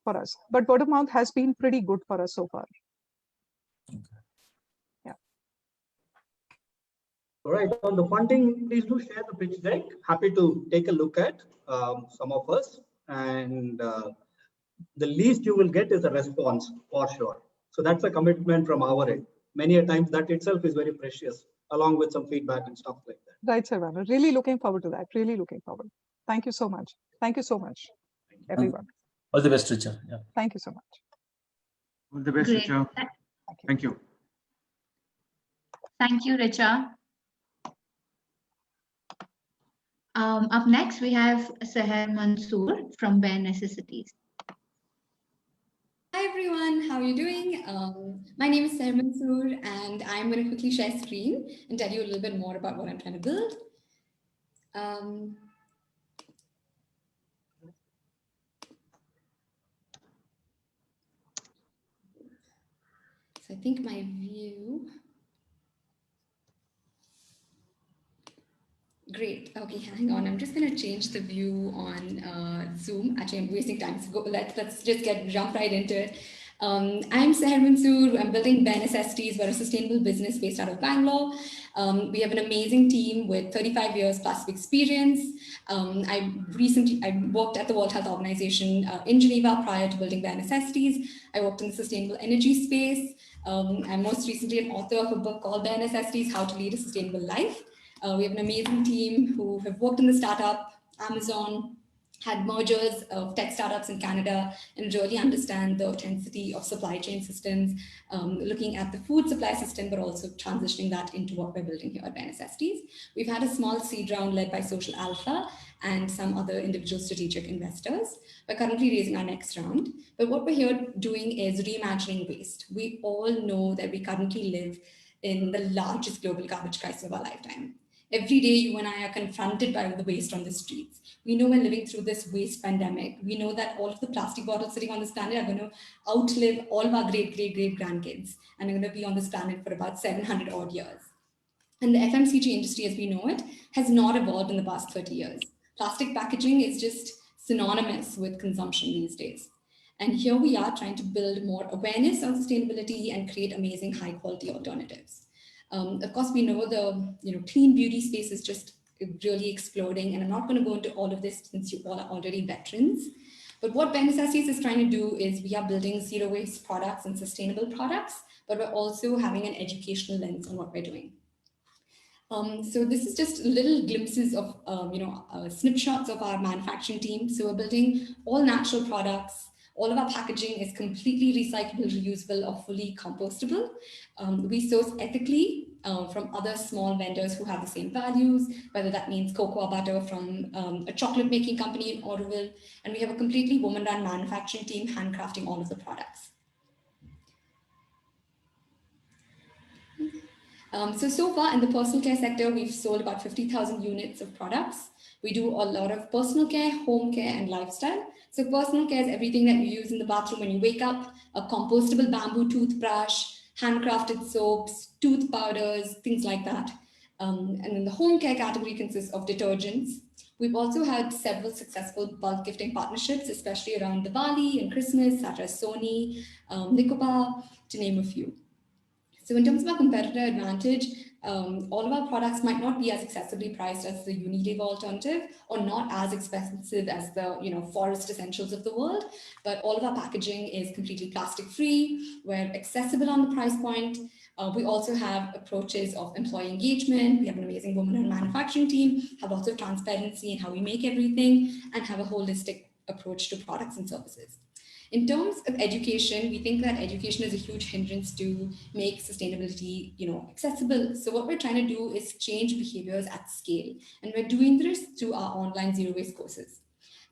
for us. But word of mouth has been pretty good for us so far. Yeah. All right. On the funding, please do share the pitch deck. Happy to take a look at some of us. And the least you will get is a response for sure. So that's a commitment from our end. Many a times that itself is very precious, along with some feedback and stuff like that. Right, Sarvana. Really looking forward to that. Really looking forward. Thank you so much. Thank you so much, everyone. All the best, Richa. Yeah. Thank you so much. All the best, Great. Richa. Thank you. Thank you, Richa. Up next, we have Seher Mansoor from Bare Necessities. Hi everyone, how are you doing? My name is Seher Mansoor and I'm going to quickly share screen and tell you a little bit more about what I'm trying to build. So I think my view. Great. Okay, hang on. I'm just going to change the view on Zoom. Actually, I'm wasting time. So let's just jump right into it. I'm Seher Mansoor. I'm building Bare Necessities. We're a sustainable business based out of Bangalore. We have an amazing team with 35 years plus of experience. I worked at the World Health Organization in Geneva prior to building Bare Necessities. I worked in the sustainable energy space. I'm most recently an author of a book called Bare Necessities: How to Lead a Sustainable Life. We have an amazing team who have worked in the startup, Amazon, had mergers of tech startups in Canada, and really understand the authenticity of supply chain systems, looking at the food supply system, but also transitioning that into what we're building here at Bare Necessities. We've had a small seed round led by Social Alpha and some other individual strategic investors. We're currently raising our next round. But what we're here doing is reimagining waste. We all know that we currently live in the largest global garbage crisis of our lifetime. Every day, you and I are confronted by the waste on the streets. We know we're living through this waste pandemic. We know that all of the plastic bottles sitting on this planet are going to outlive all of our great grandkids and are going to be on this planet for about 700 odd years. And the FMCG industry as we know it has not evolved in the past 30 years. Plastic packaging is just synonymous with consumption these days. And here we are trying to build more awareness on sustainability and create amazing high quality alternatives. Of course, we know the clean beauty space is just really exploding, and I'm not going to go into all of this since you all are already veterans. But what Bare Necessities is trying to do is we are building zero waste products and sustainable products, but we're also having an educational lens on what we're doing. So this is just little glimpses of snapshots of our manufacturing team. So we're building all natural products. All of our packaging is completely recyclable, reusable, or fully compostable. We source ethically from other small vendors who have the same values, whether that means cocoa butter from a chocolate making company in Oroville. And we have a completely woman-run manufacturing team handcrafting all of the products. So far in the personal care sector, we've sold about 50,000 units of products. We do a lot of personal care, home care, and lifestyle. So personal care is everything that you use in the bathroom when you wake up, a compostable bamboo toothbrush, handcrafted soaps, tooth powders, things like that. And then the home care category consists of detergents. We've also had several successful bulk gifting partnerships, especially around Diwali and Christmas, such as Sony, Nicobar, to name a few. So in terms of our competitor advantage, all of our products might not be as accessibly priced as the Unilever alternative, or not as expensive as the Forest Essentials of the world, but all of our packaging is completely plastic free. We're accessible on the price point. We also have approaches of employee engagement. We have an amazing woman-run manufacturing team, have lots of transparency in how we make everything, and have a holistic approach to products and services. In terms of education, we think that education is a huge hindrance to make sustainability, accessible. So what we're trying to do is change behaviors at scale, and we're doing this through our online zero-waste courses.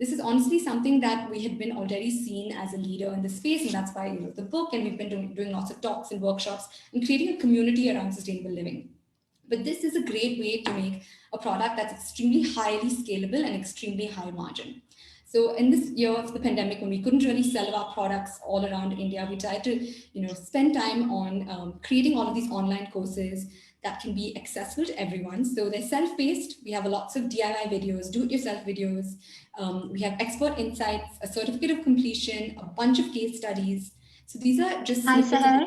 This is honestly something that we had been already seen as a leader in the space, and that's why we wrote the book, and we've been doing lots of talks and workshops and creating a community around sustainable living. But this is a great way to make a product that's extremely highly scalable and extremely high margin. So in this year of the pandemic, when we couldn't really sell our products all around India, we tried to spend time on creating all of these online courses that can be accessible to everyone. So they're self-paced. We have lots of DIY videos, do-it-yourself videos. We have expert insights, a certificate of completion, a bunch of case studies. So these are just... Hi, Seher.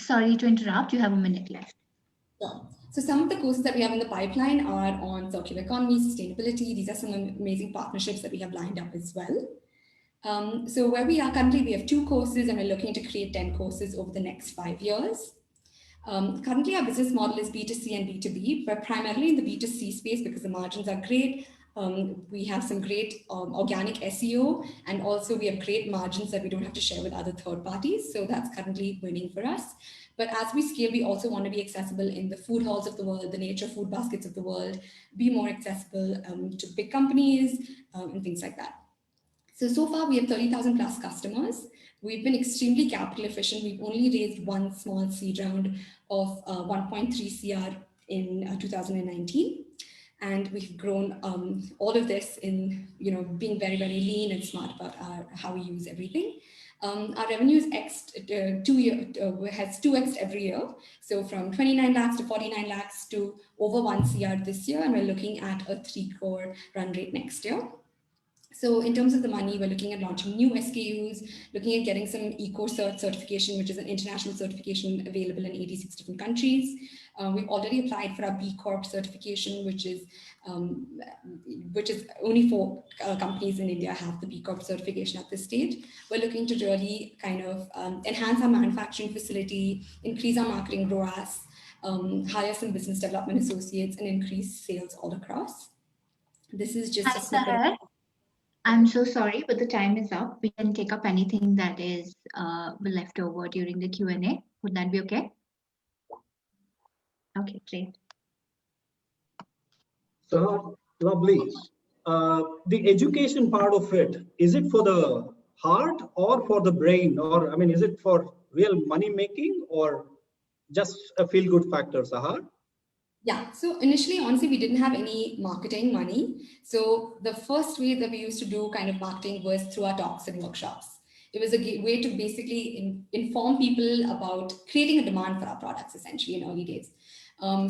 Sorry to interrupt. You have a minute left. Yeah. So some of the courses that we have in the pipeline are on circular economy, sustainability. These are some amazing partnerships that we have lined up as well. So where we are currently, we have 2 courses, and we're looking to create 10 courses over the next 5 years. Currently, our business model is B2C and B2B, but primarily in the B2C space because the margins are great. We have some great organic SEO, and also we have great margins that we don't have to share with other third parties. So that's currently winning for us. But as we scale, we also want to be accessible in the food halls of the world, the nature food baskets of the world, be more accessible to big companies and things like that. So far we have 30,000 plus customers. We've been extremely capital efficient. We've only raised one small seed round of 1.3 CR in 2019. And we've grown all of this in being very, very lean and smart about how we use everything. Our revenue is has 2x every year. So from 29 lakhs to 49 lakhs to over 1 CR this year, and we're looking at a 3 crore run rate next year. So in terms of the money, we're looking at launching new SKUs, looking at getting some EcoCert certification, which is an international certification available in 86 different countries. We've already applied for our B Corp certification, which is only 4 companies in India have the B Corp certification at this stage. We're looking to really kind of enhance our manufacturing facility, increase our marketing ROAS, hire some business development associates, and increase sales all across. This is just a snippet. I'm so sorry, but the time is up. We can take up anything that is left over during the Q&A. Would that be okay? Okay, great. So lovely. The education part of it, is it for the heart or for the brain? Or, I mean, is it for real money making or just a feel good factor, Sahar? Yeah, so initially, honestly, we didn't have any marketing money. So the first way that we used to do kind of marketing was through our talks and workshops. It was a way to basically inform people about creating a demand for our products, essentially, in early days.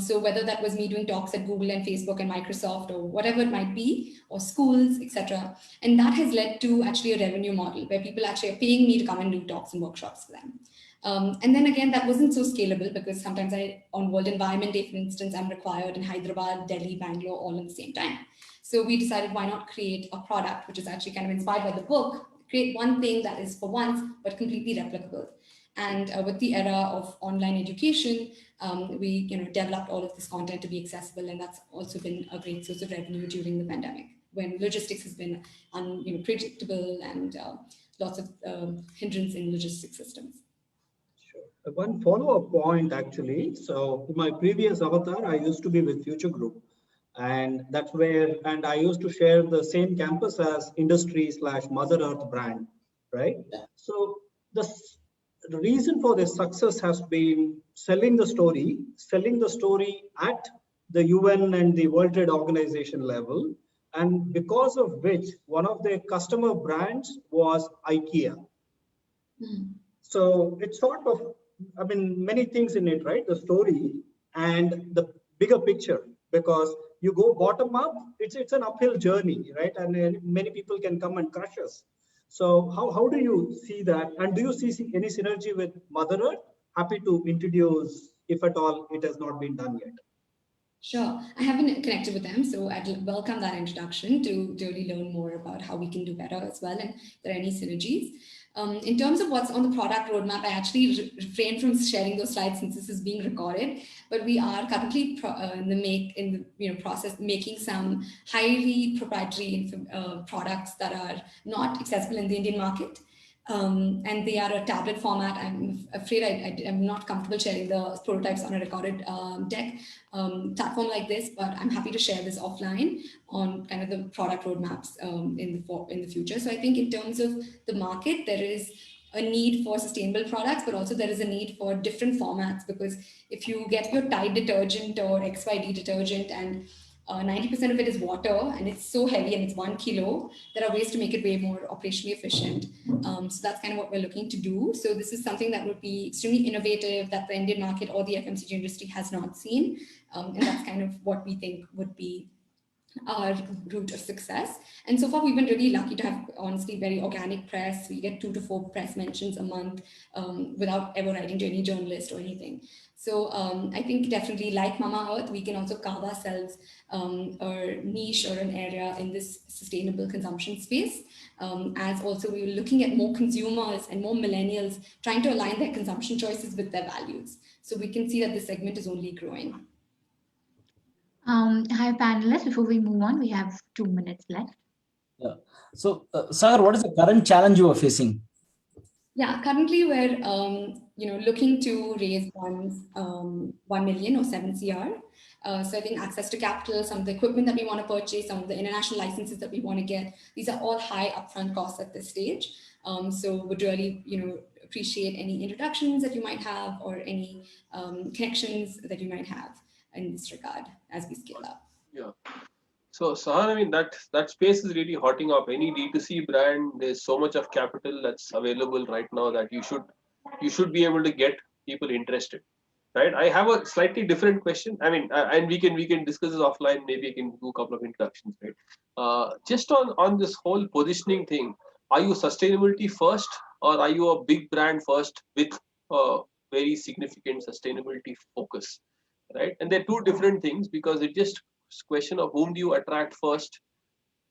So whether that was me doing talks at Google and Facebook and Microsoft or whatever it might be, or schools, etc. And that has led to actually a revenue model where people actually are paying me to come and do talks and workshops for them. And then again, that wasn't so scalable because sometimes on World Environment Day, for instance, I'm required in Hyderabad, Delhi, Bangalore, all at the same time. So we decided, why not create a product, which is actually kind of inspired by the book, create one thing that is for once, but completely replicable. And with the era of online education, we developed all of this content to be accessible. And that's also been a great source of revenue during the pandemic, when logistics has been unpredictable and lots of hindrance in logistics systems. One follow-up point, actually. So in my previous avatar, I used to be with Future Group, and that's where, and I used to share the same campus as industry/Mother Earth brand, right? So the reason for this success has been selling the story at the UN and the World Trade Organization level, and because of which one of their customer brands was IKEA. So it's sort of, I mean, many things in it, right? The story and the bigger picture, because you go bottom up, it's an uphill journey, right? And many people can come and crush us. So how do you see that? And do you see any synergy with Mother Earth? Happy to introduce, if at all it has not been done yet. Sure, I haven't connected with them, so I'd welcome that introduction to really learn more about how we can do better as well, and if there are any synergies. In terms of what's on the product roadmap, I actually refrain from sharing those slides since this is being recorded, but we are currently in the process making some highly proprietary products that are not accessible in the Indian market. And they are a tablet format. I'm afraid I'm not comfortable sharing the prototypes on a recorded deck platform like this, but I'm happy to share this offline on kind of the product roadmaps in the future. So I think in terms of the market, there is a need for sustainable products, but also there is a need for different formats, because if you get your Tide detergent or XYD detergent and 90% of it is water and it's so heavy and it's 1 kilo, there are ways to make it way more operationally efficient. So that's kind of what we're looking to do. So this is something that would be extremely innovative that the Indian market or the FMCG industry has not seen. And that's kind of what we think would be our route of success. And so far, we've been really lucky to have, honestly, very organic press. We get 2 to 4 press mentions a month without ever writing to any journalist or anything. So I think definitely, like Mama Earth, we can also carve ourselves a niche or an area in this sustainable consumption space. As also we're looking at more consumers and more millennials trying to align their consumption choices with their values. So we can see that this segment is only growing. Hi, panelists. Before we move on, we have 2 minutes left. Yeah. So, Sagar, what is the current challenge you are facing? Yeah, currently we're looking to raise funds, 1 million or 7 CR. So I think access to capital, some of the equipment that we want to purchase, some of the international licenses that we want to get, these are all high upfront costs at this stage. So would really appreciate any introductions that you might have or any connections that you might have in this regard as we scale up. Yeah. So Sahan, I mean, that space is really hotting up. Any D2C brand, there's so much of capital that's available right now that you should be able to get people interested, right? I have a slightly different question. I mean, and we can discuss this offline. Maybe we can do a couple of introductions, right? Just on this whole positioning thing, are you sustainability first, or are you a big brand first with a very significant sustainability focus, right? And they're two different things, because it just question of whom do you attract first,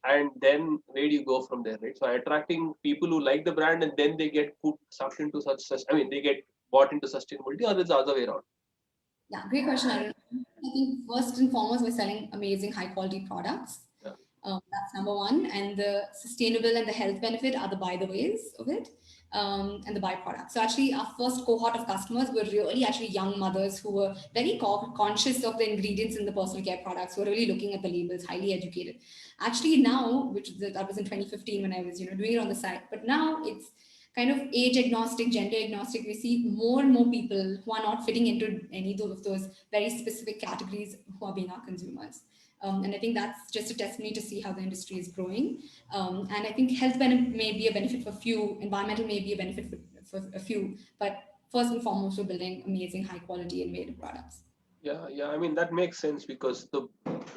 and then where do you go from there, right? So attracting people who like the brand and then they get sucked into they get bought into sustainability, or it's the other way around? Yeah, great question, Arun. I think first and foremost, we're selling amazing high quality products. Yeah. That's number one. And the sustainable and the health benefit are the by the ways of it. And the byproduct. So actually our first cohort of customers were really actually young mothers who were very conscious of the ingredients in the personal care products, who were really looking at the labels, highly educated. Actually now, that was in 2015 when I was doing it on the side, but now it's kind of age agnostic, gender agnostic. We see more and more people who are not fitting into any of those very specific categories who are being our consumers. And I think that's just a testimony to see how the industry is growing. And I think health may be a benefit for few, environmental may be a benefit for a few, but first and foremost, we're building amazing high quality innovative products. Yeah, I mean, that makes sense, because the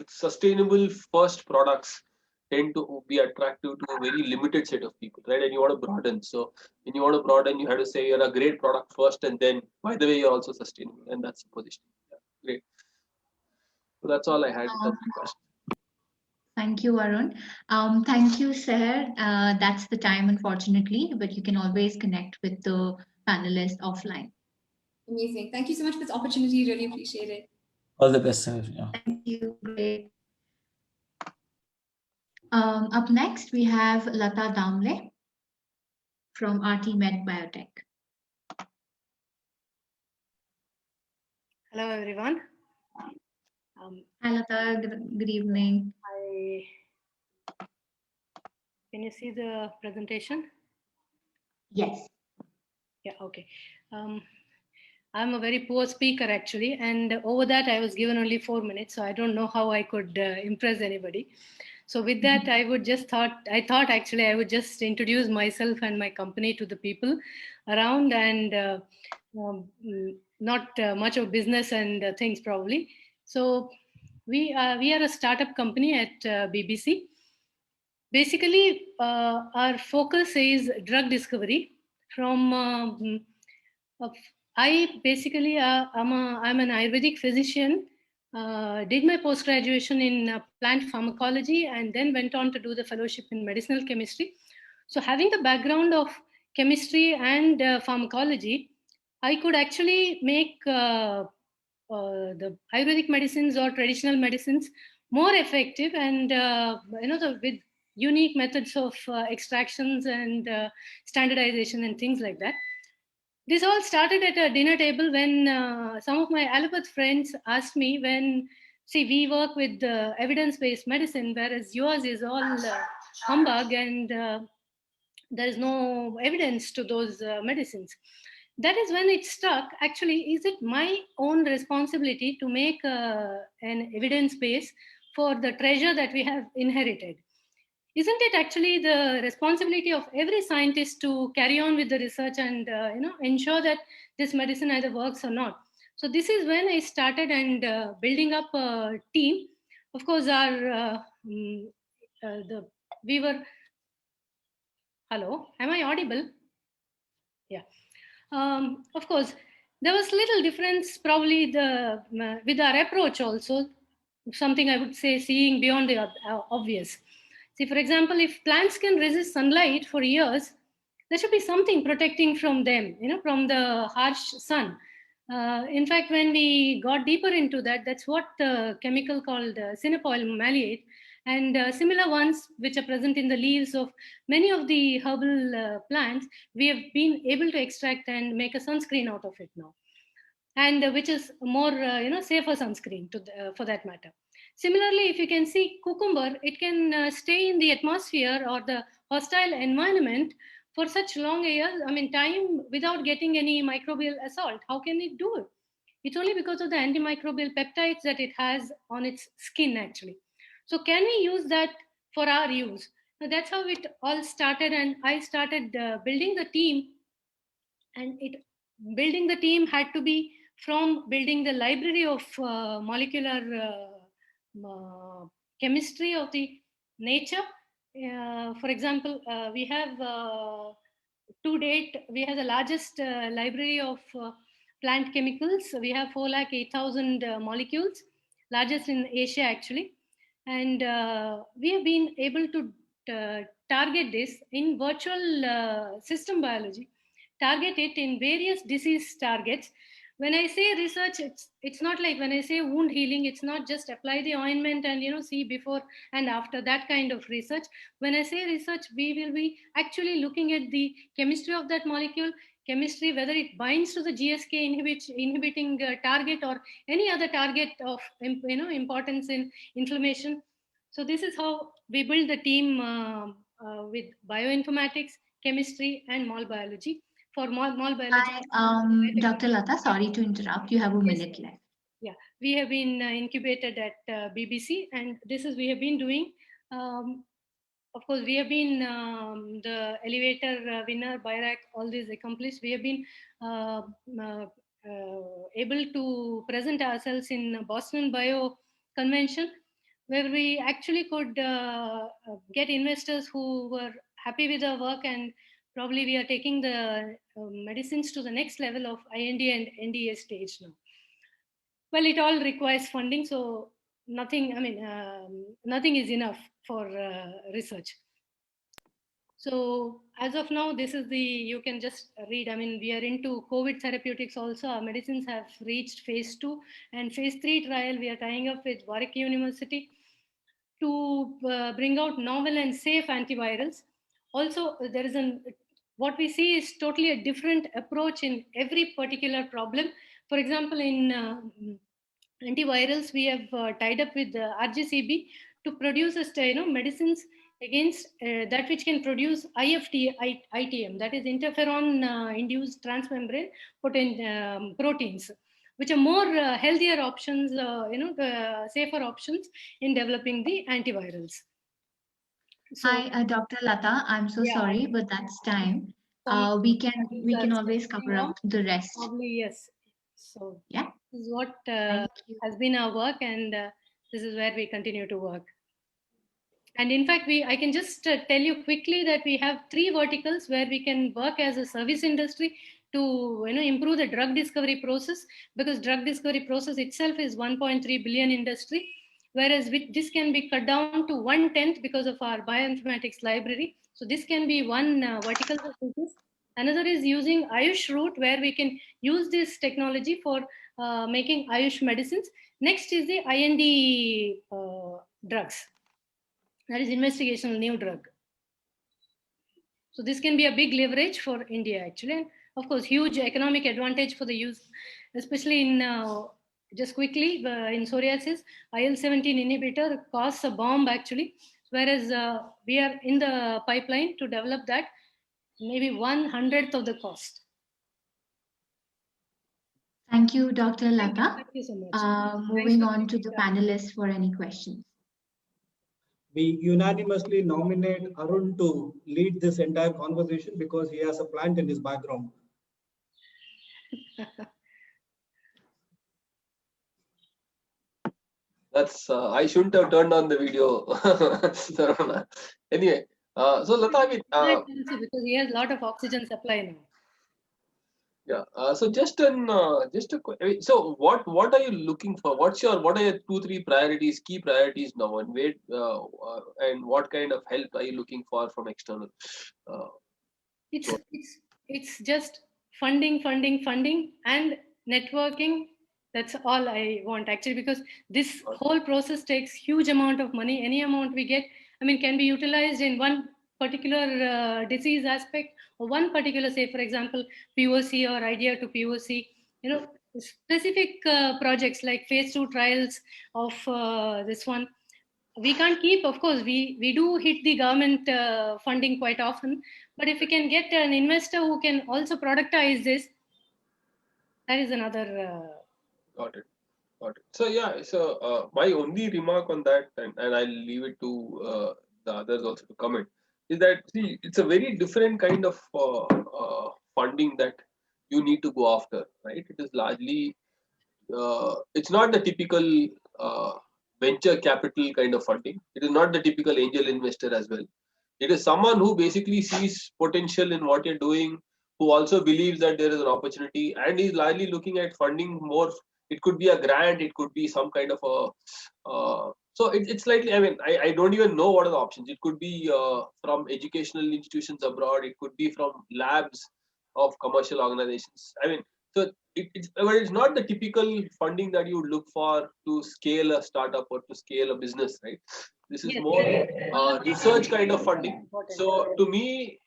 sustainable first products tend to be attractive to a very limited set of people, right? And you want to broaden. So when you want to broaden, you have to say you're a great product first, and then, by the way, you're also sustainable. And that's the position. Yeah, great. So that's all I had in terms of questions. Thank you, Arun. Thank you, Seher. That's the time, unfortunately, but you can always connect with the panelists offline. Amazing. Thank you so much for this opportunity. Really appreciate it. All the best, sir. Yeah. Thank you. Great. Up next, we have Lata Damle from RT Med Biotech. Hello, everyone. Hi, Lata. Good evening. Can you see the presentation? Yes. Yeah, okay. I'm a very poor speaker, actually, and over that I was given only 4 minutes, so I don't know how I could impress anybody. So with that, I thought actually I would just introduce myself and my company to the people around, and not much of business and things probably. So we are a startup company at BBC. Basically, our focus is drug discovery. I'm an Ayurvedic physician. Did my post-graduation in plant pharmacology, and then went on to do the fellowship in medicinal chemistry. So having the background of chemistry and pharmacology, I could actually make the Ayurvedic medicines or traditional medicines more effective, and with unique methods of extractions and standardization and things like that. This all started at a dinner table when some of my allopathy friends asked me when, see, we work with evidence-based medicine, whereas yours is all humbug and there is no evidence to those medicines. That is when it struck, actually, is it my own responsibility to make an evidence base for the treasure that we have inherited? Isn't it actually the responsibility of every scientist to carry on with the research and ensure that this medicine either works or not? So this is when I started and building up a team. Of course, we were. Hello, am I audible? Yeah. Of course, there was little difference probably with our approach also. Something I would say, seeing beyond the obvious. See, for example, if plants can resist sunlight for years, there should be something protecting from them, from the harsh sun. In fact, when we got deeper into that, that's what the chemical called cinepoil malleate and similar ones which are present in the leaves of many of the herbal plants, we have been able to extract and make a sunscreen out of it now. And which is more, safer sunscreen for that matter. Similarly, if you can see cucumber, it can stay in the atmosphere or the hostile environment for such long years, time without getting any microbial assault. How can it do it? It's only because of the antimicrobial peptides that it has on its skin, actually. So can we use that for our use? Now, that's how it all started, and I started building the team. And building the team had to be from building the library of molecular chemistry of the nature. For example, we have to date, we have the largest library of plant chemicals. We have 4,08,000 molecules, largest in Asia actually. And we have been able to target this in virtual system biology, target it in various disease targets. When I say research, it's not like when I say wound healing, it's not just apply the ointment and see before and after, that kind of research. When I say research, we will be actually looking at the chemistry of that molecule, chemistry, whether it binds to the GSK inhibiting target or any other target of importance in inflammation. So this is how we build the team with bioinformatics, chemistry, and mol biology. For mol biology. Hi, Dr. Lata, sorry to interrupt. You have a minute left. Yeah, we have been incubated at BBC, and this is we have been doing. Of course, we have been the elevator winner, BIRAC, all these accomplished. We have been able to present ourselves in Boston Bio Convention, where we actually could get investors who were happy with our work, and probably we are taking the medicines to the next level of IND and NDA stage now. Well, it all requires funding, so nothing is enough for research. So as of now, this is you can just read, we are into COVID therapeutics also. Our medicines have reached phase 2 and phase 3 trial. We are tying up with Warwick University to bring out novel and safe antivirals. Also, there is what we see is totally a different approach in every particular problem. For example, in antivirals, we have tied up with RGCB to produce medicines against that which can produce ITM, that is interferon-induced transmembrane proteins, which are more healthier options, safer options in developing the antivirals. So, hi, Dr. Lata. I'm so sorry, but that's time. We can always cover up the rest. Probably, yes. So yeah, this is what has been our work, and this is where we continue to work. And in fact, I can just tell you quickly that we have 3 verticals where we can work as a service industry to improve the drug discovery process, because drug discovery process itself is 1.3 billion industry, whereas this can be cut down to 1/10 because of our bioinformatics library. So this can be one vertical of business. Another is using Ayush route, where we can use this technology for making Ayush medicines. Next is the IND drugs. that is investigational new drug. So this can be a big leverage for India actually, and of course huge economic advantage for the use, especially in just quickly in psoriasis. IL-17 inhibitor costs a bomb actually, whereas we are in the pipeline to develop that maybe 1/100th of the cost. Thank you, Dr. Lata. Thank you so much. Moving on to the panelists for any questions. We unanimously nominate Arun to lead this entire conversation because he has a plant in his background. That's I shouldn't have turned on the video. Anyway, so Lata, I mean, because he has a lot of oxygen supply now. yeah. So just a so what are you looking for? What are your 2-3 priorities, key priorities now, and where and what kind of help are you looking for from external? It's just funding, and networking. That's all I want actually, because this whole process takes huge amount of money. Any amount we get, I mean, can be utilized in one particular disease aspect, or one particular, say, for example, POC or idea to POC. You know, specific projects like phase 2 trials of this one. We can't keep, of course, we do hit the government funding quite often, but if we can get an investor who can also productize this, that is another. Got it. So yeah, so my only remark on that, and I'll leave it to the others also to comment, is that see, it's a very different kind of funding that you need to go after, right? It is largely, it's not the typical venture capital kind of funding. It is not the typical angel investor as well. It is someone who basically sees potential in what you're doing, who also believes that there is an opportunity, and is largely looking at funding more. It could be a grant, it could be some kind of a so it's slightly, I mean, I don't even know what are the options. It could be from educational institutions abroad, it could be from labs of commercial organizations. I mean, so it's not the typical funding that you would look for to scale a startup or to scale a business, right? This is more research kind of funding. So to me,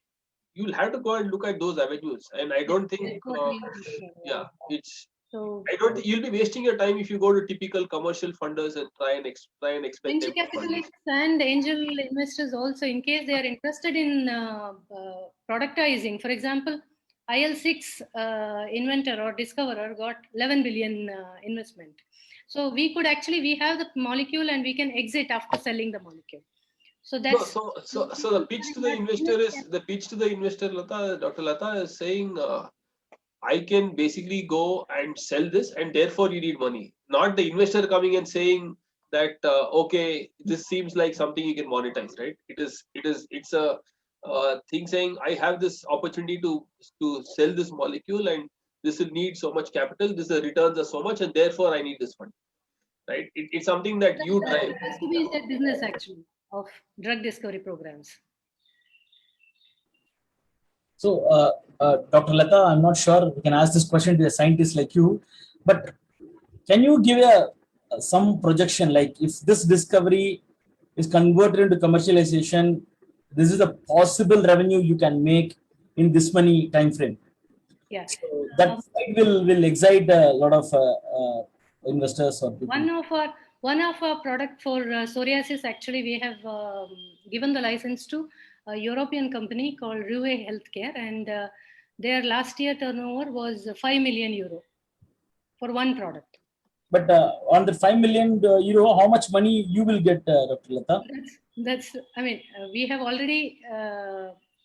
you'll have to go and look at those avenues, and I don't think yeah, it's I don't think you'll be wasting your time if you go to typical commercial funders and try and expect Venture them to fund you. capitalists and angel investors also, in case they are interested in productizing. For example, IL-6 inventor or discoverer got 11 billion investment. So we have the molecule and we can exit after selling the molecule. So that's so the pitch to the investor is Lata, Dr. Lata is saying I can basically go and sell this, and therefore you need money. Not the investor coming and saying that okay, this seems like something you can monetize, right? It's a thing saying I have this opportunity to sell this molecule, and this will need so much capital. The returns are so much, and therefore I need this fund, right? It's something that you drive. It has to be the business actually of drug discovery programs. So, Dr. Lata, I'm not sure we can ask this question to a scientist like you, but can you give some projection, like if this discovery is converted into commercialization, this is a possible revenue you can make in this many time frame? Yeah, so that will excite a lot of investors or people. One of our product for psoriasis, actually, we have given the license to a European company called Ruhe Healthcare, and their last year turnover was 5 million euro for one product. But on the 5 million euro, how much money you will get, Dr. Lata? That's I mean, we have already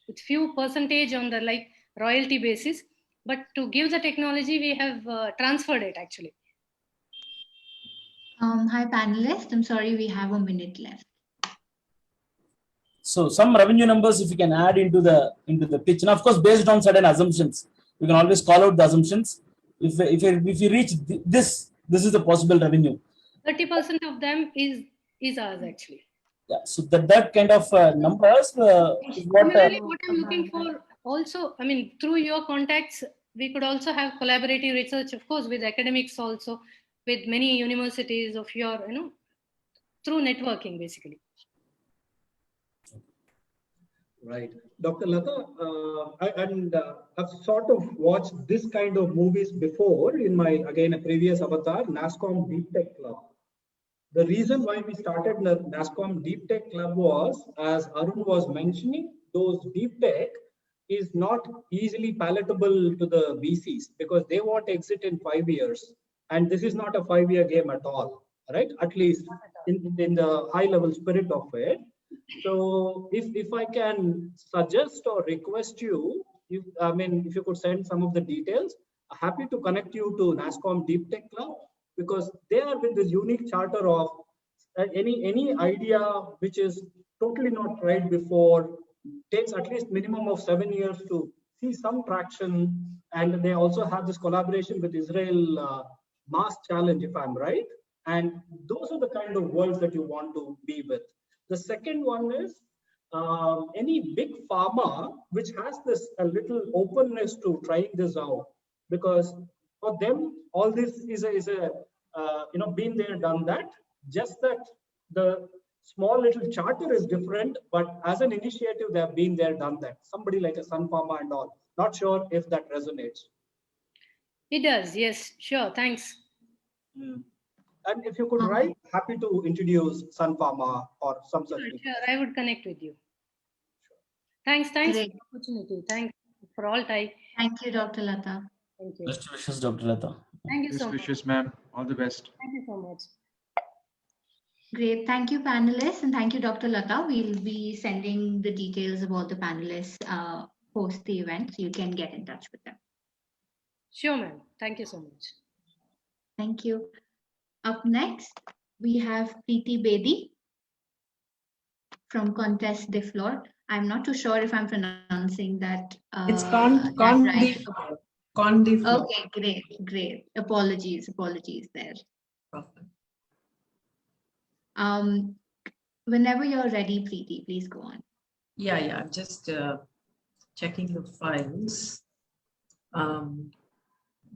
it's few percentage on the like royalty basis, but to give the technology, we have transferred it actually. Hi panelists, I'm sorry, we have a minute left. So some revenue numbers, if you can add into the pitch, and of course based on certain assumptions, you can always call out the assumptions. If you reach this is the possible revenue. 30% of them is ours actually. Yeah, so that kind of numbers is what I'm looking for. Also, I mean, through your contacts, we could also have collaborative research, of course, with academics also, with many universities of your, through networking basically. Right. Dr. Lata, I've sort of watched this kind of movies before in my, again, a previous avatar, NASSCOM Deep Tech Club. The reason why we started the NASSCOM Deep Tech Club was, as Arun was mentioning, those deep tech is not easily palatable to the VCs because they want exit in 5 years. And this is not a 5-year game at all, right? At least in the high level spirit of it. So if I can suggest or request you, if you could send some of the details, happy to connect you to NASSCOM Deep Tech Club, because they are with this unique charter of any idea which is totally not tried before takes at least minimum of 7 years to see some traction. And they also have this collaboration with Israel Mass Challenge, if I'm right. And those are the kind of worlds that you want to be with. The second one is any big pharma which has this a little openness to trying this out, because for them all this is a been there, done that. Just that the small little charter is different, but as an initiative they have been there, done that. Somebody like a Sun Pharma and all. Not sure if that resonates. It does, yes, sure, thanks. And if you could write, happy to introduce Sun Pharma or some such thing. Sure, I would connect with you. Thanks for the opportunity. Thanks for all time. Thank you, Dr. Lata. Thank you. Best wishes, Dr. Lata. Thank you Best so much. wishes, ma'am. All the best. Thank you so much. Great. Thank you, panelists, and thank you, Dr. Lata. We'll be sending the details about the panelists post the event, so you can get in touch with them. Sure, ma'am. Thank you so much. Thank you. Up next, we have Preeti Bedi from Contest de Flor. I'm not too sure if I'm pronouncing that. It's right. Conde. Okay, great. Apologies there. Whenever you're ready, Preeti, please go on. Yeah, I'm just checking the files.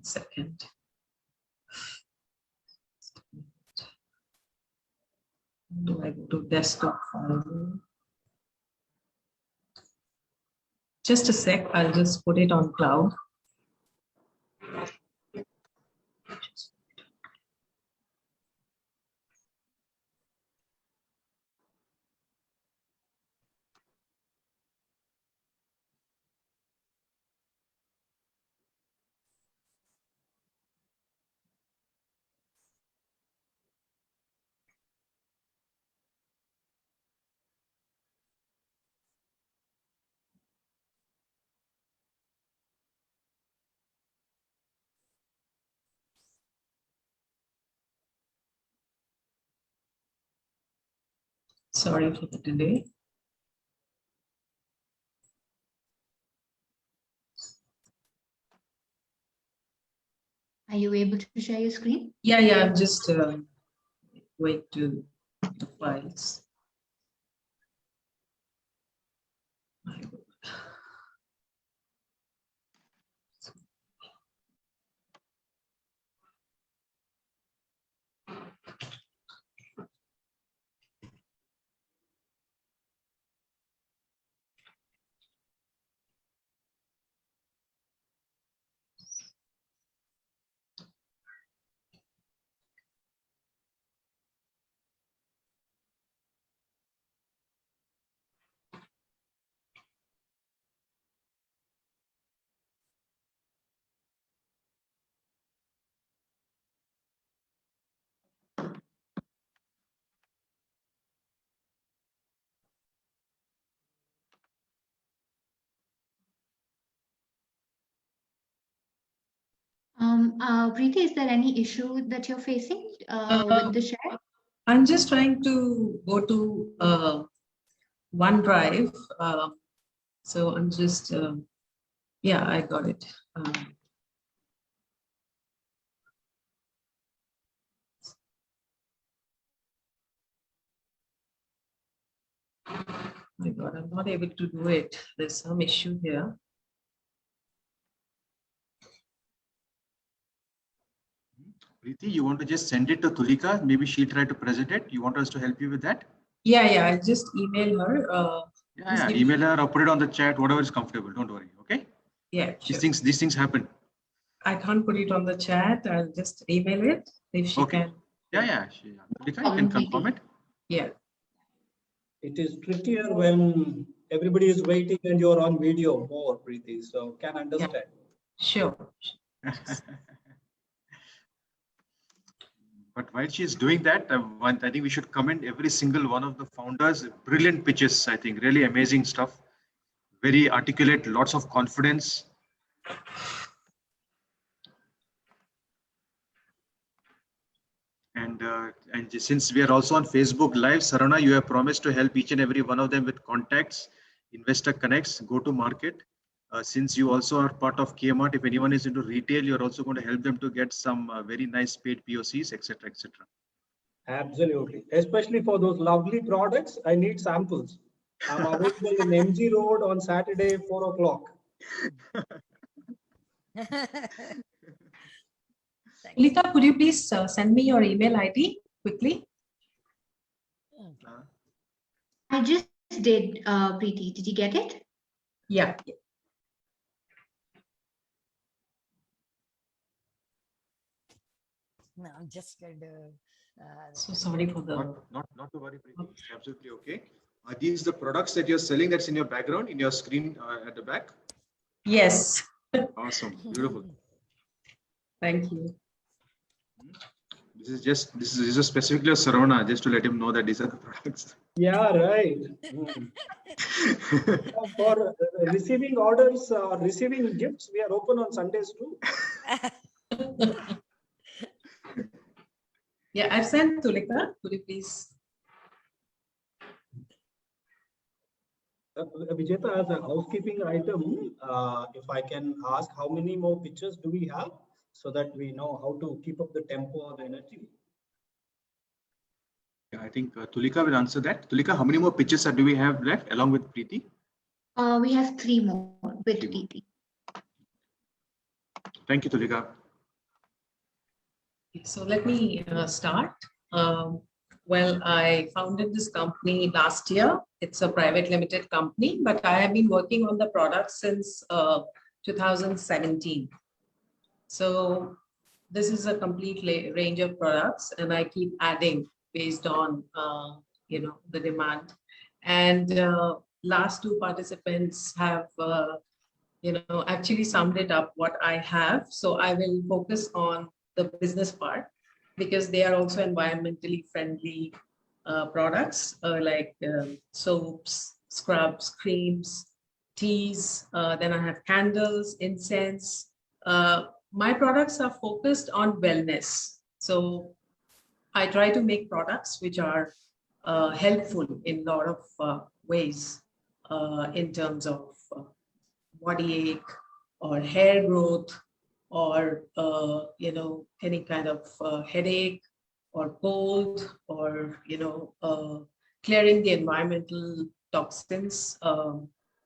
Second. Do I go to desktop file? Just a sec, I'll just put it on cloud. Sorry for the delay. Are you able to share your screen? Yeah, I'm just going to the files. Preeti, is there any issue that you're facing with the share? I'm just trying to go to OneDrive. So I'm just, yeah, I got it. My God, I'm not able to do it. There's some issue here. Preeti, you want to just send it to Tulika? Maybe she'll try to present it. You want us to help you with that? Yeah, I'll just email her. Yeah, email her or put it on the chat, whatever is comfortable. Don't worry. Okay. Yeah, sure. These things happen. I can't put it on the chat. I'll just email it if she can. Yeah. You can confirm it. Yeah. It is trickier when everybody is waiting and you're on video more, Preeti. So can understand. Yeah. Sure. But while she's doing that, I think we should commend every single one of the founders. Brilliant pitches, I think. Really amazing stuff. Very articulate, lots of confidence. And since we are also on Facebook Live, Sarana, you have promised to help each and every one of them with contacts, investor connects, go to market. Since you also are part of Kmart, if anyone is into retail, you're also going to help them to get some very nice paid POCs, etc., etc. Absolutely. Especially for those lovely products, I need samples. I'm available in MG Road on Saturday, 4 o'clock. Lita, could you please send me your email ID quickly? I just did, Preeti. Did you get it? Yeah. No, just so sorry for the not to worry, Preeti. It's absolutely okay. Are these the products that you're selling that's in your background, in your screen at the back? Yes. Awesome. Beautiful. Thank you. This is just specifically a Sarana, just to let him know that these are the products. Yeah, right. For receiving orders, receiving gifts, we are open on Sundays too. Yeah, I've sent Tulika. Could you please? Vijeta, as a housekeeping item, if I can ask, how many more pictures do we have so that we know how to keep up the tempo or the energy? Yeah, I think Tulika will answer that. Tulika, how many more pitches do we have left along with Preeti? We have 3 more with Preeti. Thank you, Tulika. So let me start. Well, I founded this company last year. It's a private limited company, but I have been working on the product since 2017. So this is a complete range of products, and I keep adding based on the demand. And last 2 participants have actually summed it up what I have. So I will focus on the business part because they are also environmentally friendly products like soaps, scrubs, creams, teas. Then I have candles, incense. My products are focused on wellness. So I try to make products which are helpful in a lot of ways in terms of body ache or hair growth or any kind of headache or cold or clearing the environmental toxins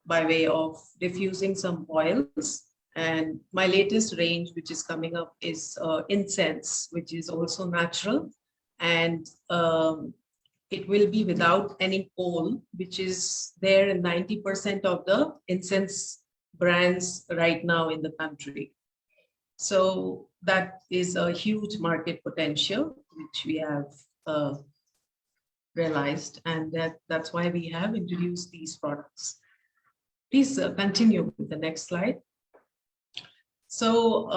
by way of diffusing some oils. And my latest range, which is coming up, is incense, which is also natural. And it will be without any coal, which is there in 90% of the incense brands right now in the country. So that is a huge market potential, which we have realized. And that's why we have introduced these products. Please continue with the next slide. So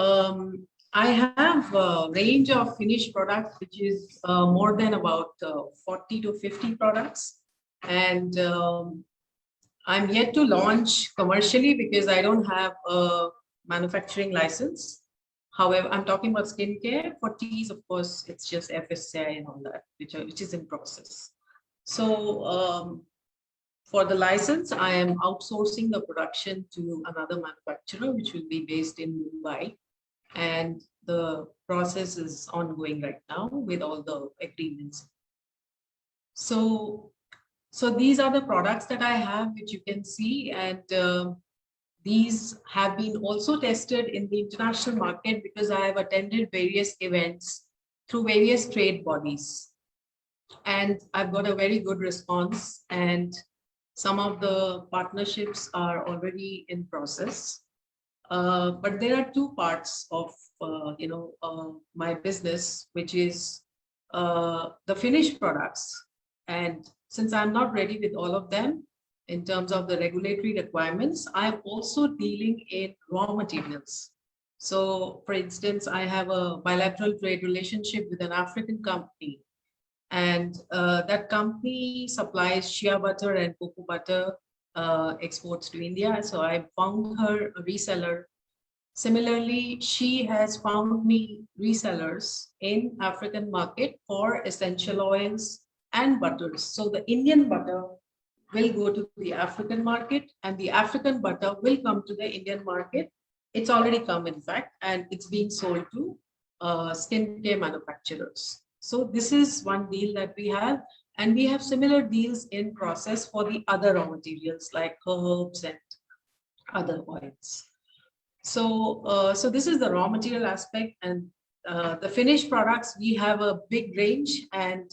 I have a range of finished products, which is more than about 40 to 50 products. And I'm yet to launch commercially because I don't have a manufacturing license. However, I'm talking about skincare. For teas, of course, it's just FSCI and all that, which is in process. So for the license, I am outsourcing the production to another manufacturer, which will be based in Mumbai. And the process is ongoing right now with all the agreements. So these are the products that I have, which you can see. And these have been also tested in the international market because I have attended various events through various trade bodies. And I've got a very good response. And Some of the partnerships are already in process. But there are two parts of my business, which is the finished products. And since I'm not ready with all of them in terms of the regulatory requirements, I'm also dealing in raw materials. So for instance, I have a bilateral trade relationship with an African company, and that company supplies shea butter and cocoa butter exports to India. So I found her a reseller. Similarly, she has found me resellers in African market for essential oils and butters. So the Indian butter will go to the African market, and the African butter will come to the Indian market. It's already come, in fact, and it's being sold to skincare manufacturers. So this is one deal that we have, and we have similar deals in process for the other raw materials like herbs and other oils. So, so this is the raw material aspect, and the finished products, we have a big range, and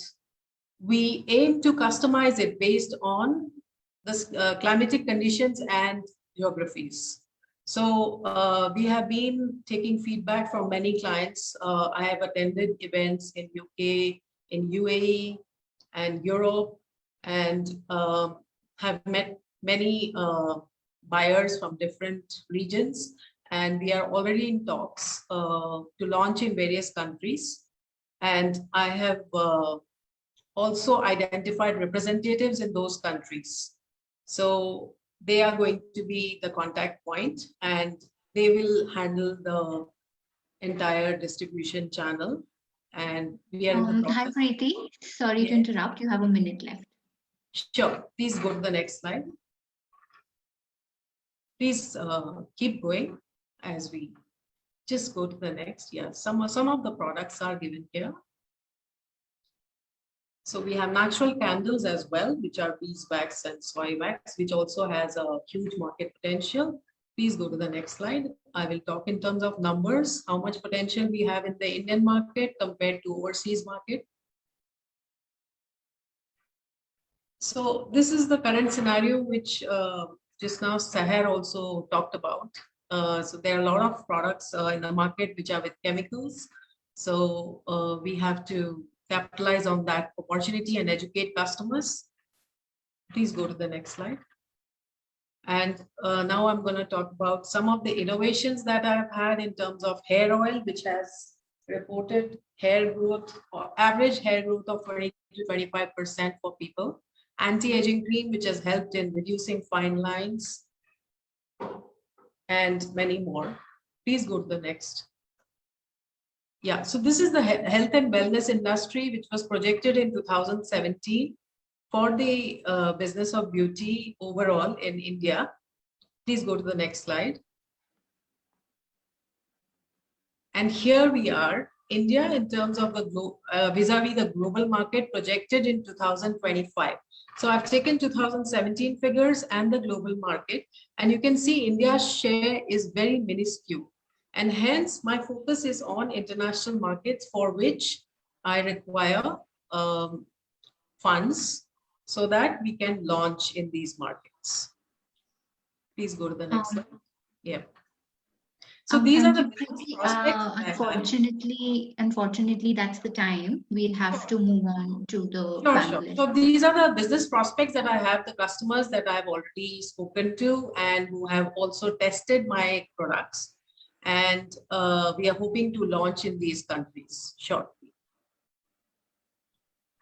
we aim to customize it based on the climatic conditions and geographies. So we have been taking feedback from many clients. I have attended events in UK, in UAE, and Europe, and have met many buyers from different regions. And we are already in talks to launch in various countries. And I have also identified representatives in those countries. So they are going to be the contact point, and they will handle the entire distribution channel. And we are in the Hi, process. Preeti. Sorry to interrupt. You have a minute left. Sure. Please go to the next slide. Please keep going as we just go to the next. Yeah, some of the products are given here. So we have natural candles as well, which are beeswax and soy wax, which also has a huge market potential. Please go to the next slide. I will talk in terms of numbers, how much potential we have in the Indian market compared to overseas market. So this is the current scenario, which just now Sahar also talked about. So there are a lot of products in the market which are with chemicals. So we have to capitalize on that opportunity and educate customers. Please go to the next slide. And now I'm going to talk about some of the innovations that I've had in terms of hair oil, which has reported hair growth or average hair growth of 20 to 25% for people. Anti-aging cream, which has helped in reducing fine lines, and many more. Please go to the next. Yeah, so this is the health and wellness industry, which was projected in 2017 for the business of beauty overall in India. Please go to the next slide. And here we are, India, in terms of the vis-a-vis the global market projected in 2025. So I've taken 2017 figures and the global market, and you can see India's share is very minuscule. And hence my focus is on international markets, for which I require funds so that we can launch in these markets. Please go to the next slide. Yeah. So these are the prospects. Unfortunately, that's the time. We'll have to move on to the Sure. So these are the business prospects that I have, the customers that I've already spoken to and who have also tested my products. And we are hoping to launch in these countries shortly.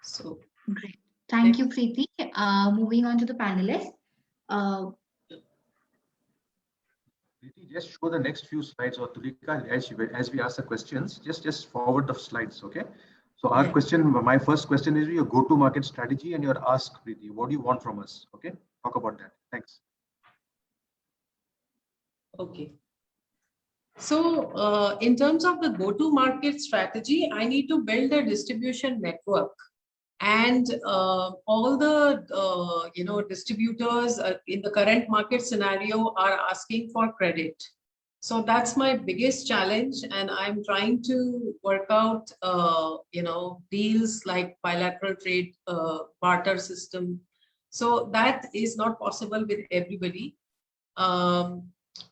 So great. Thank you, Preeti. Moving on to the panelists. Just show the next few slides, or Tulika, as we ask the questions, just forward the slides, okay? So our question, my first question is your go-to-market strategy and your ask, Preeti. What do you want from us? Okay, talk about that. Thanks. Okay. So in terms of the go-to-market strategy, I need to build a distribution network. And all the distributors in the current market scenario are asking for credit. So that's my biggest challenge, and I'm trying to work out deals like bilateral trade barter system. So that is not possible with everybody.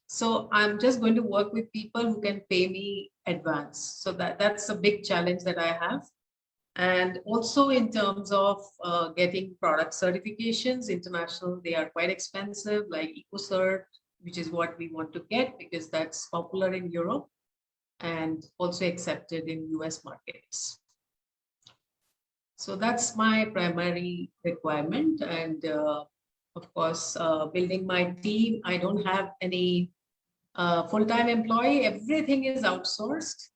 So I'm just going to work with people who can pay me advance. So that's a big challenge that I have. And also in terms of getting product certifications, international, they are quite expensive, like EcoCert, which is what we want to get because that's popular in Europe and also accepted in US markets. So that's my primary requirement. And of course, building my team, I don't have any full-time employee, everything is outsourced.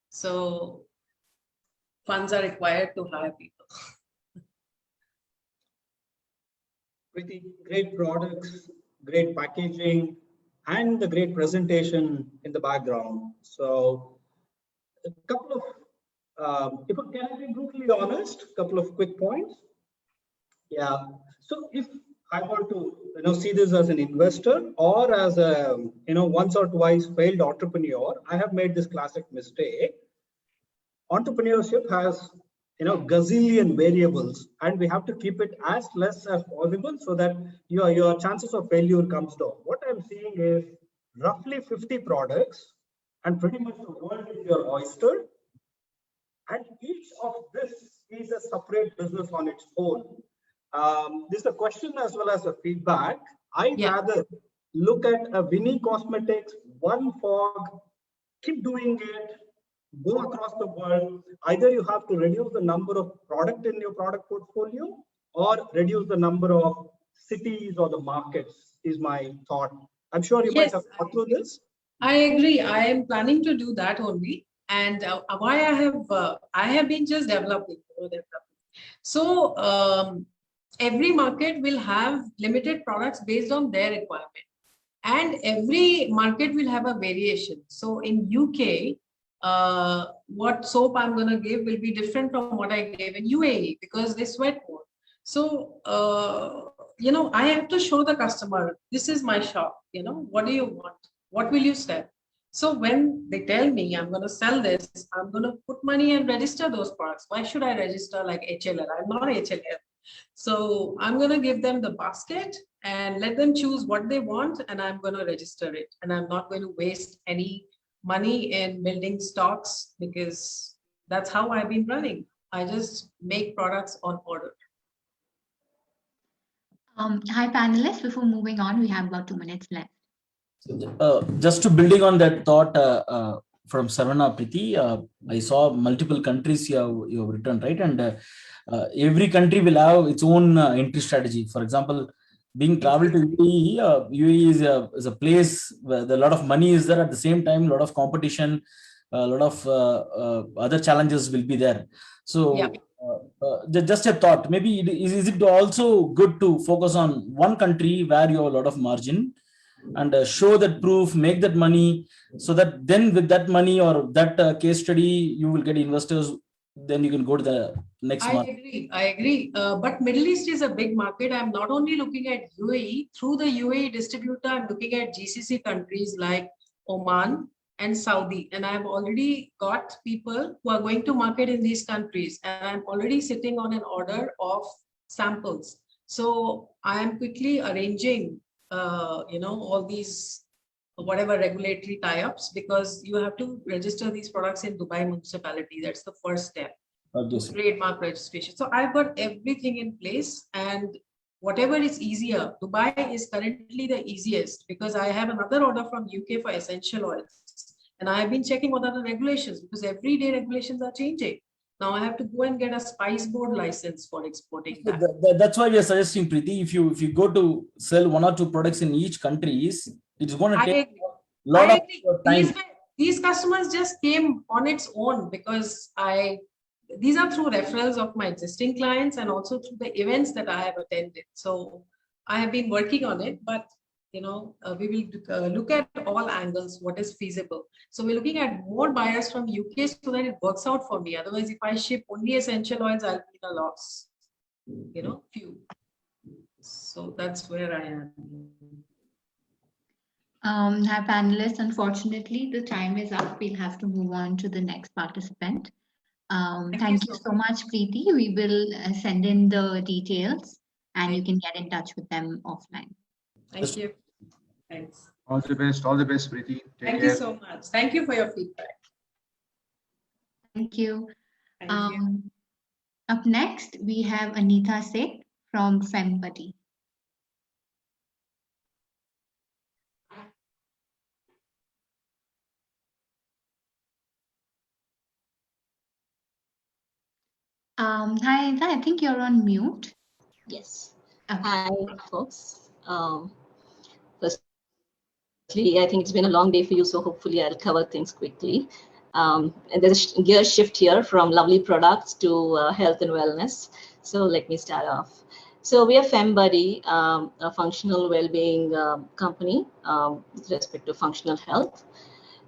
So funds are required to hire people. Pretty great products, great packaging, and the great presentation in the background. So a couple of, can I be brutally honest? A couple of quick points. Yeah. So if I want to, see this as an investor or as a, once or twice failed entrepreneur, I have made this classic mistake. Entrepreneurship has, gazillion variables, and we have to keep it as less as possible so that your chances of failure comes down. What I'm seeing is roughly 50 products, and pretty much the world is your oyster. And each of this is a separate business on its own. This is a question as well as a feedback. I'd rather look at a Winnie Cosmetics, One Fog, keep doing it, go across the world. Either you have to reduce the number of product in your product portfolio or reduce the number of cities or the markets is my thought. I'm sure you might have thought through this. I agree. I am planning to do that only. And why I have been just developing. So every market will have limited products based on their requirement. And every market will have a variation. So in UK, what soap I'm going to give will be different from what I gave in UAE because they sweat more. So, I have to show the customer, this is my shop, what do you want? What will you sell? So when they tell me I'm going to sell this, I'm going to put money and register those products. Why should I register like HLL? I'm not HLL. So I'm going to give them the basket and let them choose what they want, and I'm going to register it. And I'm not going to waste any money in building stocks because that's how I've been running. I just make products on order. Hi, panelists. Before moving on, we have about 2 minutes left. Just to building on that thought from Sarvana Preeti, I saw multiple countries you have written, right? And every country will have its own entry strategy. For example, being travel to UAE, UAE is a place where a lot of money is there. At the same time, a lot of competition, a lot of other challenges will be there. So just a thought, maybe is it also good to focus on one country where you have a lot of margin and show that proof, make that money, so that then with that money or that case study, you will get investors, then you can go to the next market. I agree. But Middle East is a big market. I'm not only looking at UAE. Through the UAE distributor, I'm looking at GCC countries like Oman and Saudi. And I've already got people who are going to market in these countries. And I'm already sitting on an order of samples. So I am quickly arranging all these whatever regulatory tie-ups, because you have to register these products in Dubai municipality. That's the first step. Trademark registration. So I've got everything in place, and whatever is easier, Dubai is currently the easiest because I have another order from UK for essential oils, and I have been checking what are the regulations because every day regulations are changing. Now I have to go and get a Spice Board license for exporting that. That's why we are suggesting, Preeti, if you go to sell 1 or 2 products in each country, it's going to take a lot of time. These customers just came on its own because these are through referrals of my existing clients and also through the events that I have attended. So I have been working on it, but we will look at all angles, what is feasible. So we're looking at more buyers from UK so that it works out for me. Otherwise, if I ship only essential oils, I'll be in a loss, few. So that's where I am. Hi, panelists. Unfortunately, the time is up. We'll have to move on to the next participant. Thank you so much, Preeti. We will send in the details and you can get in touch with them offline. Thank you. Thanks. All the best, Preeti. Take Thank care. you so much. Thank you for your feedback. Thank you. Thank you. Up next, we have Anita Seth from FemBuddy. Hi, Anita, I think you're on mute. Yes. Okay. Hi, folks. Firstly, I think it's been a long day for you, so hopefully I'll cover things quickly. And there's a gear shift here from lovely products to health and wellness. So let me start off. So we are FemBuddy, a functional well-being company with respect to functional health.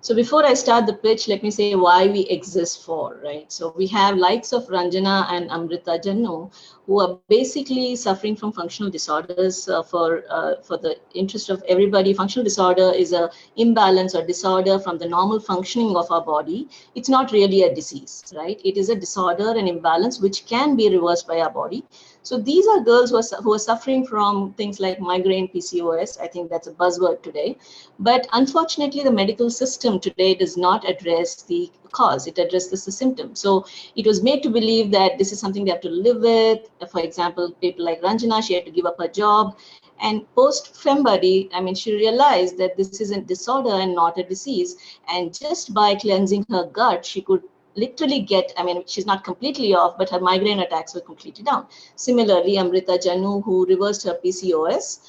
So before I start the pitch, let me say why we exist for, right? So we have likes of Ranjana and Amrita Jannu, who are basically suffering from functional disorders. For the interest of everybody, functional disorder is a imbalance or disorder from the normal functioning of our body. It's not really a disease, right? It is a disorder, an imbalance, which can be reversed by our body. So these are girls who are suffering from things like migraine, PCOS. I think that's a buzzword today. But unfortunately, the medical system today does not address the cause. It addresses the symptom. So it was made to believe that this is something they have to live with. For example, people like Ranjana, she had to give up her job. And post FemBuddy, I mean, she realized that this is a disorder and not a disease. And just by cleansing her gut, she could literally get, I mean, she's not completely off, but her migraine attacks were completely down. Similarly, Amrita Jannu, who reversed her PCOS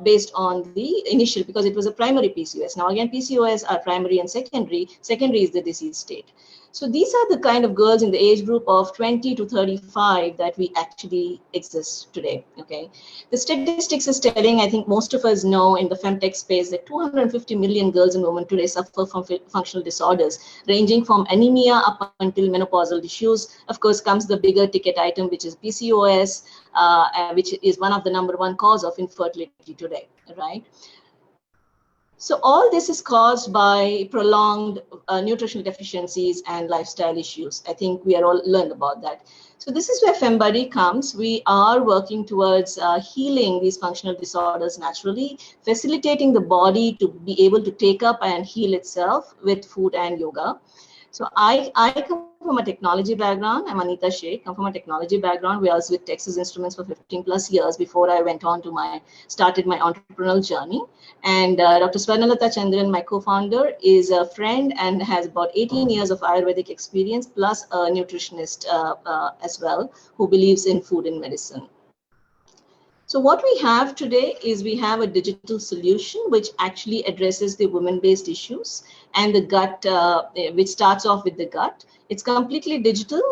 based on the initial, because it was a primary PCOS. Now again, PCOS are primary and secondary. Secondary is the disease state. So these are the kind of girls in the age group of 20 to 35 that we actually exist today, okay? The statistics is telling, I think most of us know in the femtech space, that 250 million girls and women today suffer from functional disorders, ranging from anemia up until menopausal issues. Of course, comes the bigger ticket item, which is PCOS, which is one of the #1 cause of infertility today, right? So all this is caused by prolonged nutritional deficiencies and lifestyle issues. I think we are all learned about that. So this is where FemBuddy comes. We are working towards healing these functional disorders naturally, facilitating the body to be able to take up and heal itself with food and yoga. So I come from a technology background. I'm Anita Sheikh. I'm from a technology background where I was with Texas Instruments for 15 plus years before I went on to started my entrepreneurial journey. And Dr. Swarnalata Chandran, my co-founder, is a friend and has about 18 years of Ayurvedic experience, plus a nutritionist as well, who believes in food and medicine. So what we have today is we have a digital solution which actually addresses the women-based issues and the gut, which starts off with the gut. It's completely digital,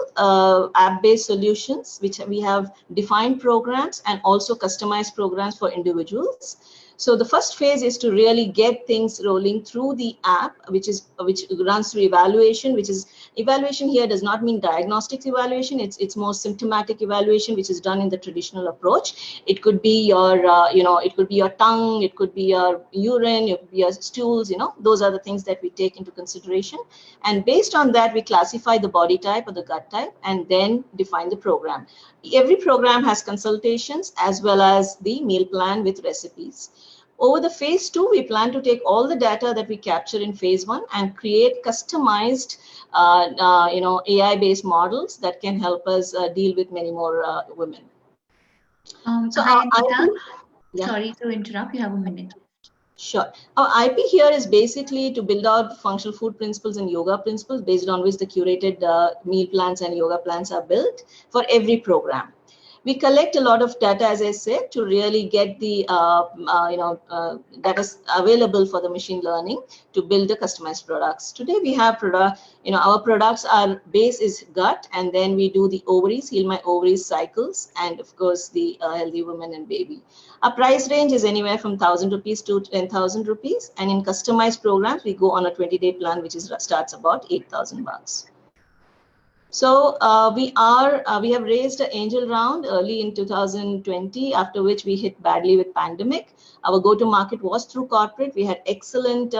app-based solutions, which we have defined programs and also customized programs for individuals. So the first phase is to really get things rolling through the app, which runs through evaluation, evaluation here does not mean diagnostics evaluation. It's more symptomatic evaluation, which is done in the traditional approach. It could be your, it could be your tongue, it could be your urine, it could be your stools, those are the things that we take into consideration. And based on that, we classify the body type or the gut type and then define the program. Every program has consultations as well as the meal plan with recipes. Over the phase 2, we plan to take all the data that we capture in phase 1 and create customized, AI-based models that can help us deal with many more women. So hi, Anita. Sorry to interrupt. You have a minute. Sure. Our IP here is basically to build out functional food principles and yoga principles based on which the curated meal plans and yoga plans are built for every program. We collect a lot of data, as I said, to really get the data available for the machine learning to build the customized products. Today we have our products, our base is gut, and then we do the ovaries, Heal My Ovaries cycles, and of course the healthy woman and baby. Our price range is anywhere from 1,000 rupees to 10,000 rupees, and in customized programs we go on a 20-day plan, which starts about 8,000 bucks. So we have raised an angel round early in 2020, after which we hit badly with pandemic. Our go-to-market was through corporate. We had excellent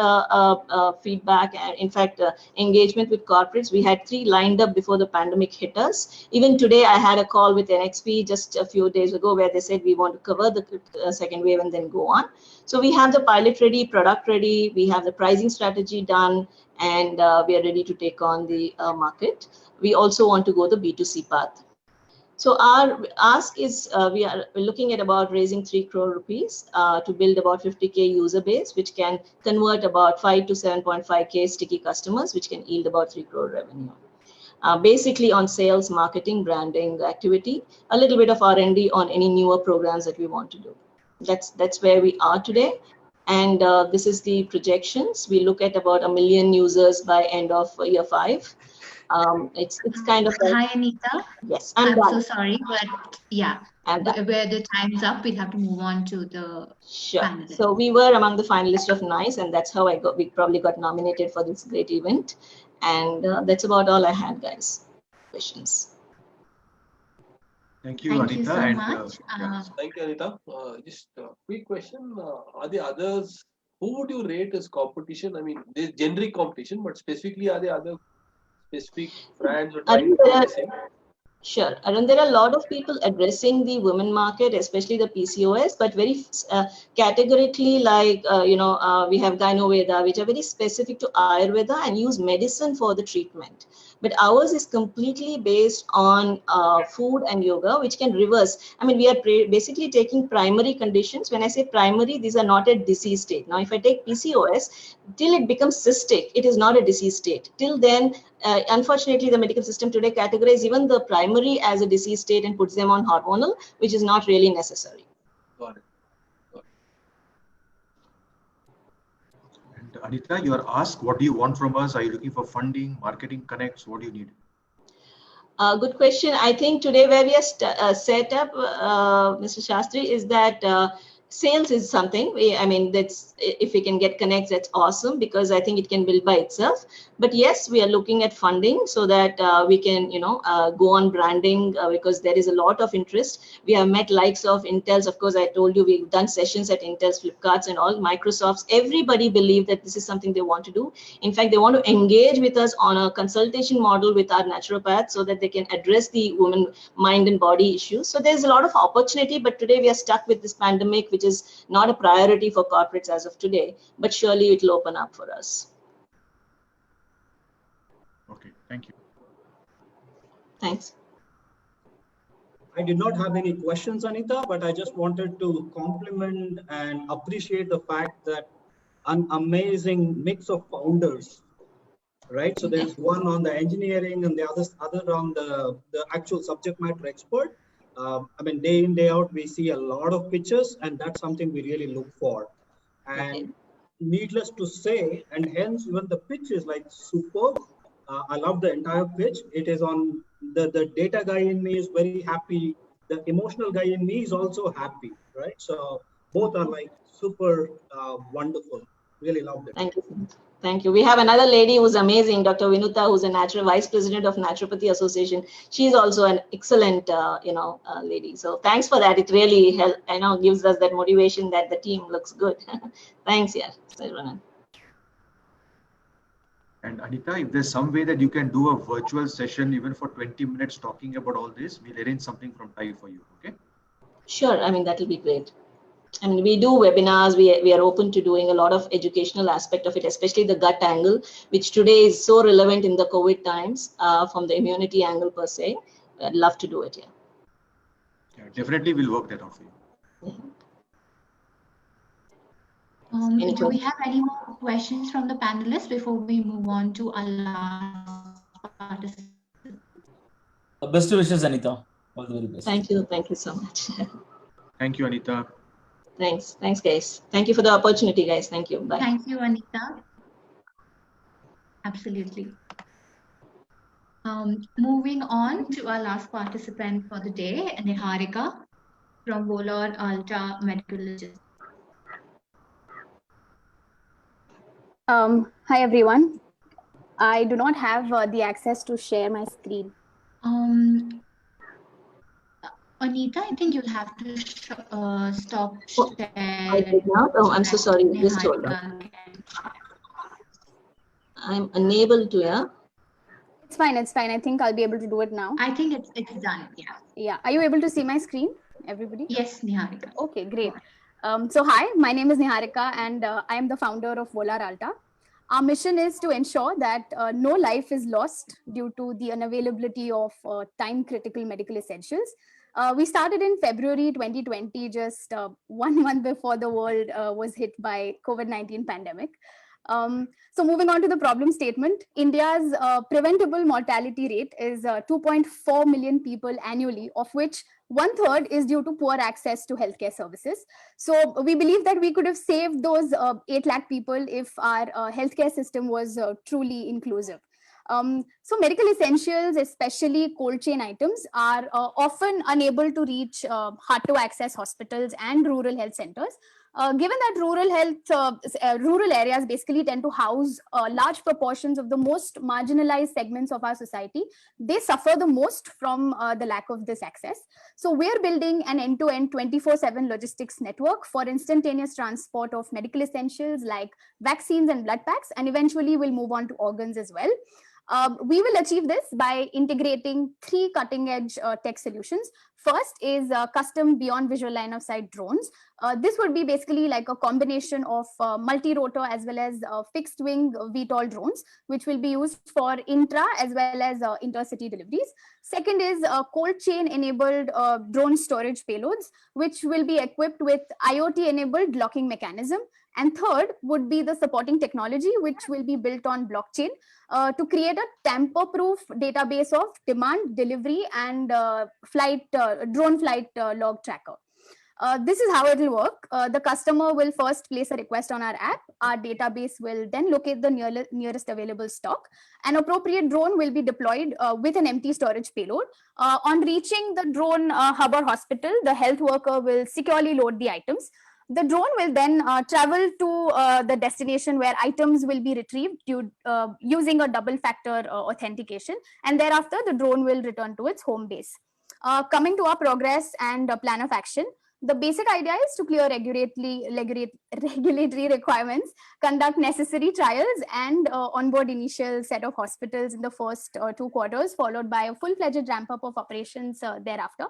feedback and, in fact, engagement with corporates. We had 3 lined up before the pandemic hit us. Even today, I had a call with NXP just a few days ago where they said we want to cover the second wave and then go on. So we have the pilot ready, product ready. We have the pricing strategy done, and we are ready to take on the market. We also want to go the B2C path. So our ask is we are looking at about raising 3 crore rupees to build about 50K user base, which can convert about 5 to 7.5K sticky customers, which can yield about 3 crore revenue. Basically on sales, marketing, branding activity, a little bit of R&D on any newer programs that we want to do. That's where we are today. And this is the projections. We look at about 1 million users by end of year 5. It's kind of like, hi Anita. Yes, I'm done. so sorry, but yeah, where the time's up, we'll have to move on to the Sure. panelists. So we were among the finalists of NICE, and that's how we probably got nominated for this great event. And that's about all I had, guys. Questions. Thank you, Thank Anita. you so and, much. Thank you, Anita. Just a quick question. Are the others, who would you rate as competition? I mean, there's generic competition, but specifically, are there other specific brands or trying to do the same? Sure. Arun, there are a lot of people addressing the women market, especially the PCOS, but very categorically, like, we have Gynoveda, which are very specific to Ayurveda and use medicine for the treatment. But ours is completely based on food and yoga, which can reverse. I mean, we are basically taking primary conditions. When I say primary, these are not a disease state. Now, if I take PCOS, till it becomes cystic, it is not a disease state. Till then, unfortunately, the medical system today categorizes even the primary as a disease state and puts them on hormonal, which is not really necessary. Got it. And Anita, you are asked, what do you want from us? Are you looking for funding, marketing connects? What do you need? Good question. I think today where we are set up, Mr. Shastri, is that sales is something. That's, if we can get connects, that's awesome, because I think it can build by itself. But yes, we are looking at funding so that we can, go on branding, because there is a lot of interest. We have met likes of Intel's. Of course, I told you we've done sessions at Intel's, Flipkart's, and all Microsoft's. Everybody believe that this is something they want to do. In fact, they want to engage with us on a consultation model with our naturopath so that they can address the women mind and body issues. So there's a lot of opportunity, but today we are stuck with this pandemic, which is not a priority for corporates as of today, but surely it will open up for us. Okay, thank you. Thanks. I did not have any questions, Anita, but I just wanted to compliment and appreciate the fact that an amazing mix of founders, right? So there's one on the engineering and the other on the actual subject matter expert. Day in, day out, we see a lot of pitches, and that's something we really look for. And needless to say, and hence even the pitch is like superb. I love the entire pitch. It is on the data guy in me is very happy. The emotional guy in me is also happy, right? So both are like super wonderful. Really loved it. Thank you. Thank you. We have another lady who's amazing, Dr. Vinuta, who's a vice president of Naturopathy Association. She's also an excellent, lady. So thanks for that. It really gives us that motivation that the team looks good. Thanks, yeah. And Anita, if there's some way that you can do a virtual session, even for 20 minutes talking about all this, we'll arrange something from TIE for you, okay? Sure. That'll be great. We do webinars. We are open to doing a lot of educational aspect of it, especially the gut angle, which today is so relevant in the COVID times from the immunity angle per se. I'd love to do it, Yeah, definitely we'll work that out for you. Do we have any more questions from the panelists before we move on to our last participant? Best wishes, Anita. All the very best. Thank you. Thank you so much. Thank you, Anita. Thanks. Thanks, guys. Thank you for the opportunity, guys. Thank you. Bye. Thank you, Anita. Absolutely. Moving on to our last participant for the day, Niharika from Volor Alta Medical Logistics. Hi, everyone. I do not have the access to share my screen. Anita, I think you'll have to stop share. I did not. Oh, I'm so sorry. Just hold on. I'm unable to, yeah. It's fine. It's fine. I think I'll be able to do it now. I think it's done. Yeah. Yeah. Are you able to see my screen, everybody? Yes, Niharika. Okay, great. So hi, my name is Niharika and I am the founder of Volar Alta. Our mission is to ensure that no life is lost due to the unavailability of time-critical medical essentials. We started in February 2020, just 1 month before the world was hit by COVID-19 pandemic. So moving on to the problem statement, India's preventable mortality rate is 2.4 million people annually, of which 1/3 is due to poor access to healthcare services. So we believe that we could have saved those 8 lakh people if our healthcare system was truly inclusive. So medical essentials, especially cold chain items, are often unable to reach hard to access hospitals and rural health centers. Given that rural areas basically tend to house large proportions of the most marginalized segments of our society, they suffer the most from the lack of this access. So we're building an end-to-end 24/7 logistics network for instantaneous transport of medical essentials like vaccines and blood packs, and eventually we'll move on to organs as well. We will achieve this by integrating 3 cutting-edge tech solutions. First is custom beyond visual line of sight drones. This would be basically like a combination of multi-rotor as well as fixed wing VTOL drones, which will be used for intra as well as intercity deliveries. Second is cold chain enabled drone storage payloads, which will be equipped with IoT enabled locking mechanism. And third would be the supporting technology, which will be built on blockchain to create a tamper-proof database of demand, delivery, and drone flight log tracker. This is how it will work. The customer will first place a request on our app. Our database will then locate the nearest available stock. An appropriate drone will be deployed with an empty storage payload. On reaching the drone hub or hospital, the health worker will securely load the items. The drone will then travel to the destination where items will be retrieved using a double factor authentication, and thereafter the drone will return to its home base. Coming to our progress and plan of action, the basic idea is to clear regulatory requirements, conduct necessary trials, and onboard initial set of hospitals in the first 2 quarters, followed by a full-fledged ramp-up of operations thereafter.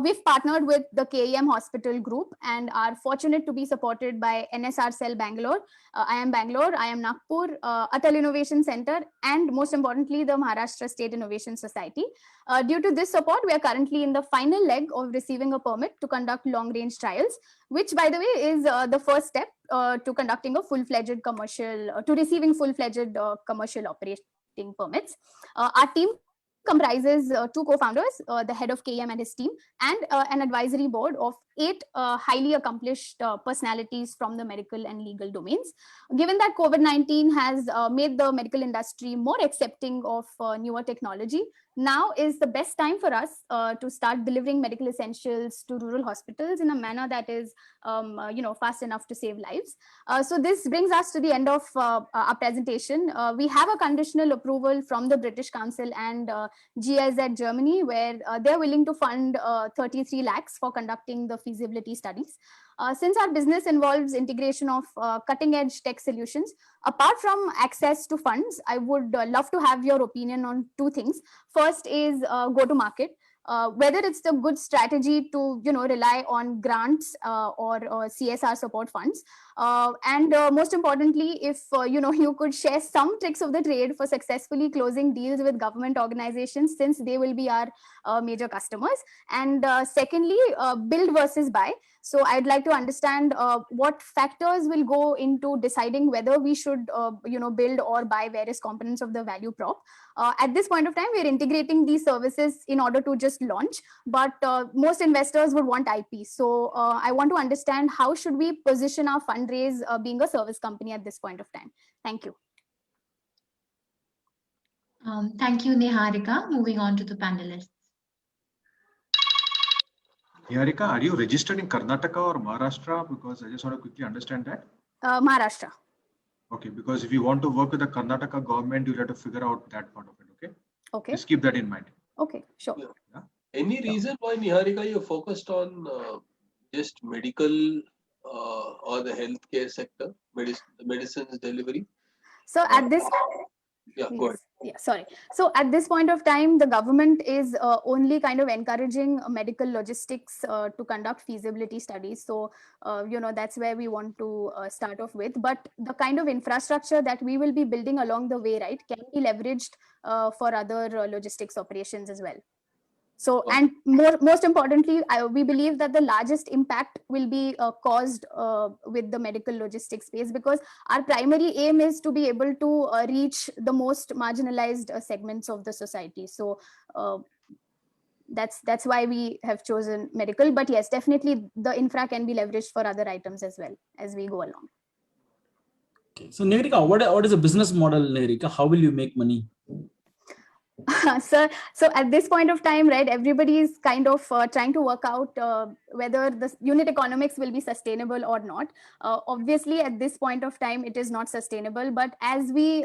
We've partnered with the KEM Hospital Group and are fortunate to be supported by NSR Cell Bangalore, IIM Bangalore, IIM Nagpur, Atal Innovation Center, and most importantly, the Maharashtra State Innovation Society. Due to this support, we are currently in the final leg of receiving a permit to conduct long-range trials, which, by the way, is the first step to conducting a full-fledged commercial, to receiving full-fledged commercial operating permits. Our team comprises 2 co-founders, the head of KEM and his team, and an advisory board of 8 highly accomplished personalities from the medical and legal domains. Given that COVID-19 has made the medical industry more accepting of newer technology, now is the best time for us to start delivering medical essentials to rural hospitals in a manner that is fast enough to save lives. So this brings us to the end of our presentation. We have a conditional approval from the British Council and GIZ Germany, where they're willing to fund 33 lakhs for conducting the feasibility studies. Since our business involves integration of cutting-edge tech solutions, apart from access to funds, I would love to have your opinion on 2 things. First is go-to-market. Whether it's the good strategy to rely on grants or CSR support funds, and most importantly, if you could share some tricks of the trade for successfully closing deals with government organizations, since they will be our major customers. And secondly, build versus buy. So I'd like to understand what factors will go into deciding whether we should build or buy various components of the value prop. At this point of time, we're integrating these services in order to just launch, but most investors would want IP. So I want to understand how should we position our fundraise being a service company at this point of time. Thank you. Thank you, Niharika. Moving on to the panelists. Niharika, are you registered in Karnataka or Maharashtra? Because I just want to quickly understand that. Maharashtra. Okay, because if you want to work with the Karnataka government, you'll have to figure out that part of it, okay? Okay. Just keep that in mind. Okay, sure. Any reason why, Niharika, you're focused on just medical or the healthcare sector, medicines delivery? So at this Yeah, go ahead. Yeah, sorry. So at this point of time, the government is only kind of encouraging medical logistics to conduct feasibility studies. So, that's where we want to start off with. But the kind of infrastructure that we will be building along the way, right, can be leveraged for other logistics operations as well. So, and most importantly, we believe that the largest impact will be caused with the medical logistics space, because our primary aim is to be able to reach the most marginalized segments of the society. So that's why we have chosen medical. But yes, definitely the infra can be leveraged for other items as well as we go along. Okay. So Niharika, what is a business model, Niharika? How will you make money? So at this point of time, right, everybody is kind of trying to work out whether the unit economics will be sustainable or not. Obviously, at this point of time, it is not sustainable. But as we,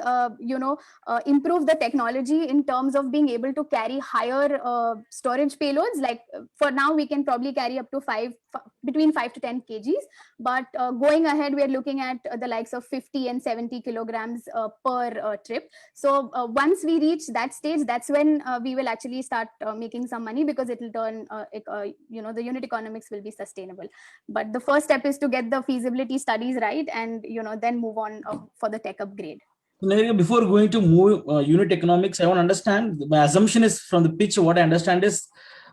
improve the technology in terms of being able to carry higher storage payloads, like for now, we can probably carry up to between 5 to 10 kgs. But going ahead, we are looking at the likes of 50 and 70 kilograms per trip. So once we reach that stage, that's when we will actually start making some money, because it will turn, the unit economics will be sustainable. But the first step is to get the feasibility studies right, and then move on for the tech upgrade. Before going to move unit economics, I want to understand. My assumption is from the pitch. What I understand is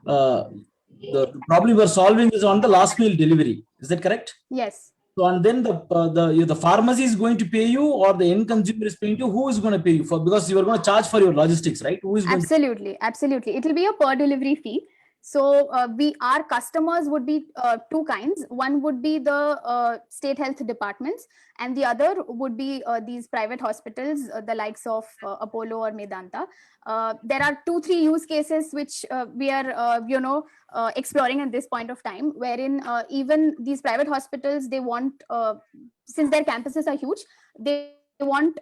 the problem we're solving is on the last mile delivery. Is that correct? Yes. So, and then the pharmacy is going to pay you, or the end consumer is paying you. Who is going to pay you for? Because you are going to charge for your logistics, right? Who is going absolutely. It will be a per delivery fee. So our customers would be two kinds. One would be the state health departments, and the other would be these private hospitals, the likes of Apollo or Medanta. There are 2-3 use cases which we are, exploring at this point of time, wherein even these private hospitals, they want, since their campuses are huge, they want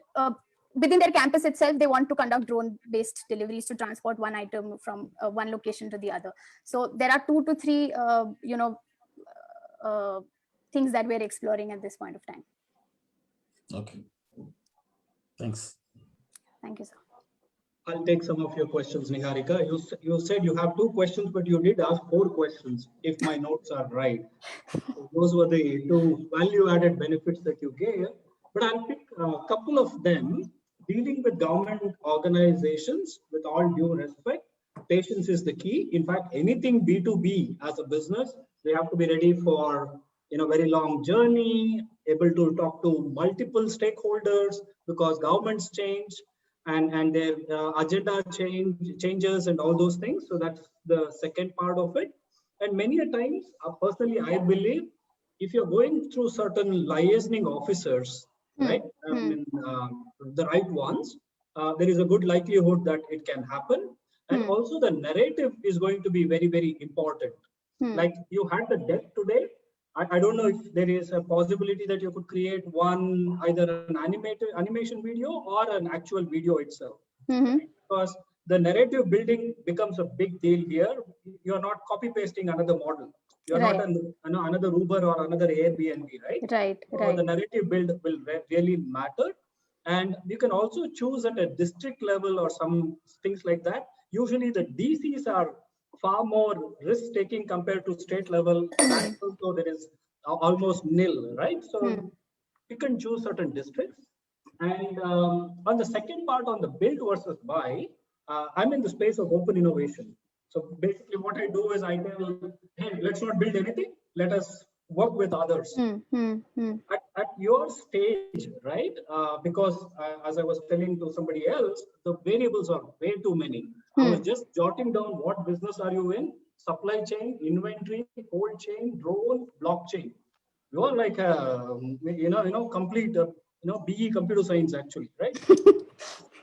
within their campus itself, they want to conduct drone-based deliveries to transport one item from one location to the other. So there are 2 to 3, things that we're exploring at this point of time. Okay. Thanks. Thank you, sir. I'll take some of your questions, Niharika. You said you have 2 questions, but you did ask 4 questions, if my notes are right. So those were the 2 value-added benefits that you gave. But I'll pick a couple of them. Dealing with government organizations, with all due respect, patience is the key. In fact, anything B2B as a business, they have to be ready for very long journey, able to talk to multiple stakeholders, because governments change and their agenda changes and all those things. So that's the second part of it. And many a times, personally, I believe if you're going through certain liaising officers, right, the right ones, there is a good likelihood that it can happen. And also the narrative is going to be very, very important. Like you had the deck today. I don't know if there is a possibility that you could create one, either an animation video or an actual video itself. Because the narrative building becomes a big deal here. You're not copy pasting another model. You're not another Uber or another Airbnb, right? Right. So the narrative build will really matter. And you can also choose at a district level or some things like that. Usually the DCs are far more risk-taking compared to state level. So there is almost nil, right? So you can choose certain districts. And on the second part, on the build versus buy, I'm in the space of open innovation. So basically what I do is I tell, hey, let's not build anything. Let us work with others. At your stage, right? Because as I was telling to somebody else, the variables are way too many. I was just jotting down what business are you in? Supply chain, inventory, cold chain, drone, blockchain. You are like a, complete, BE computer science actually, right?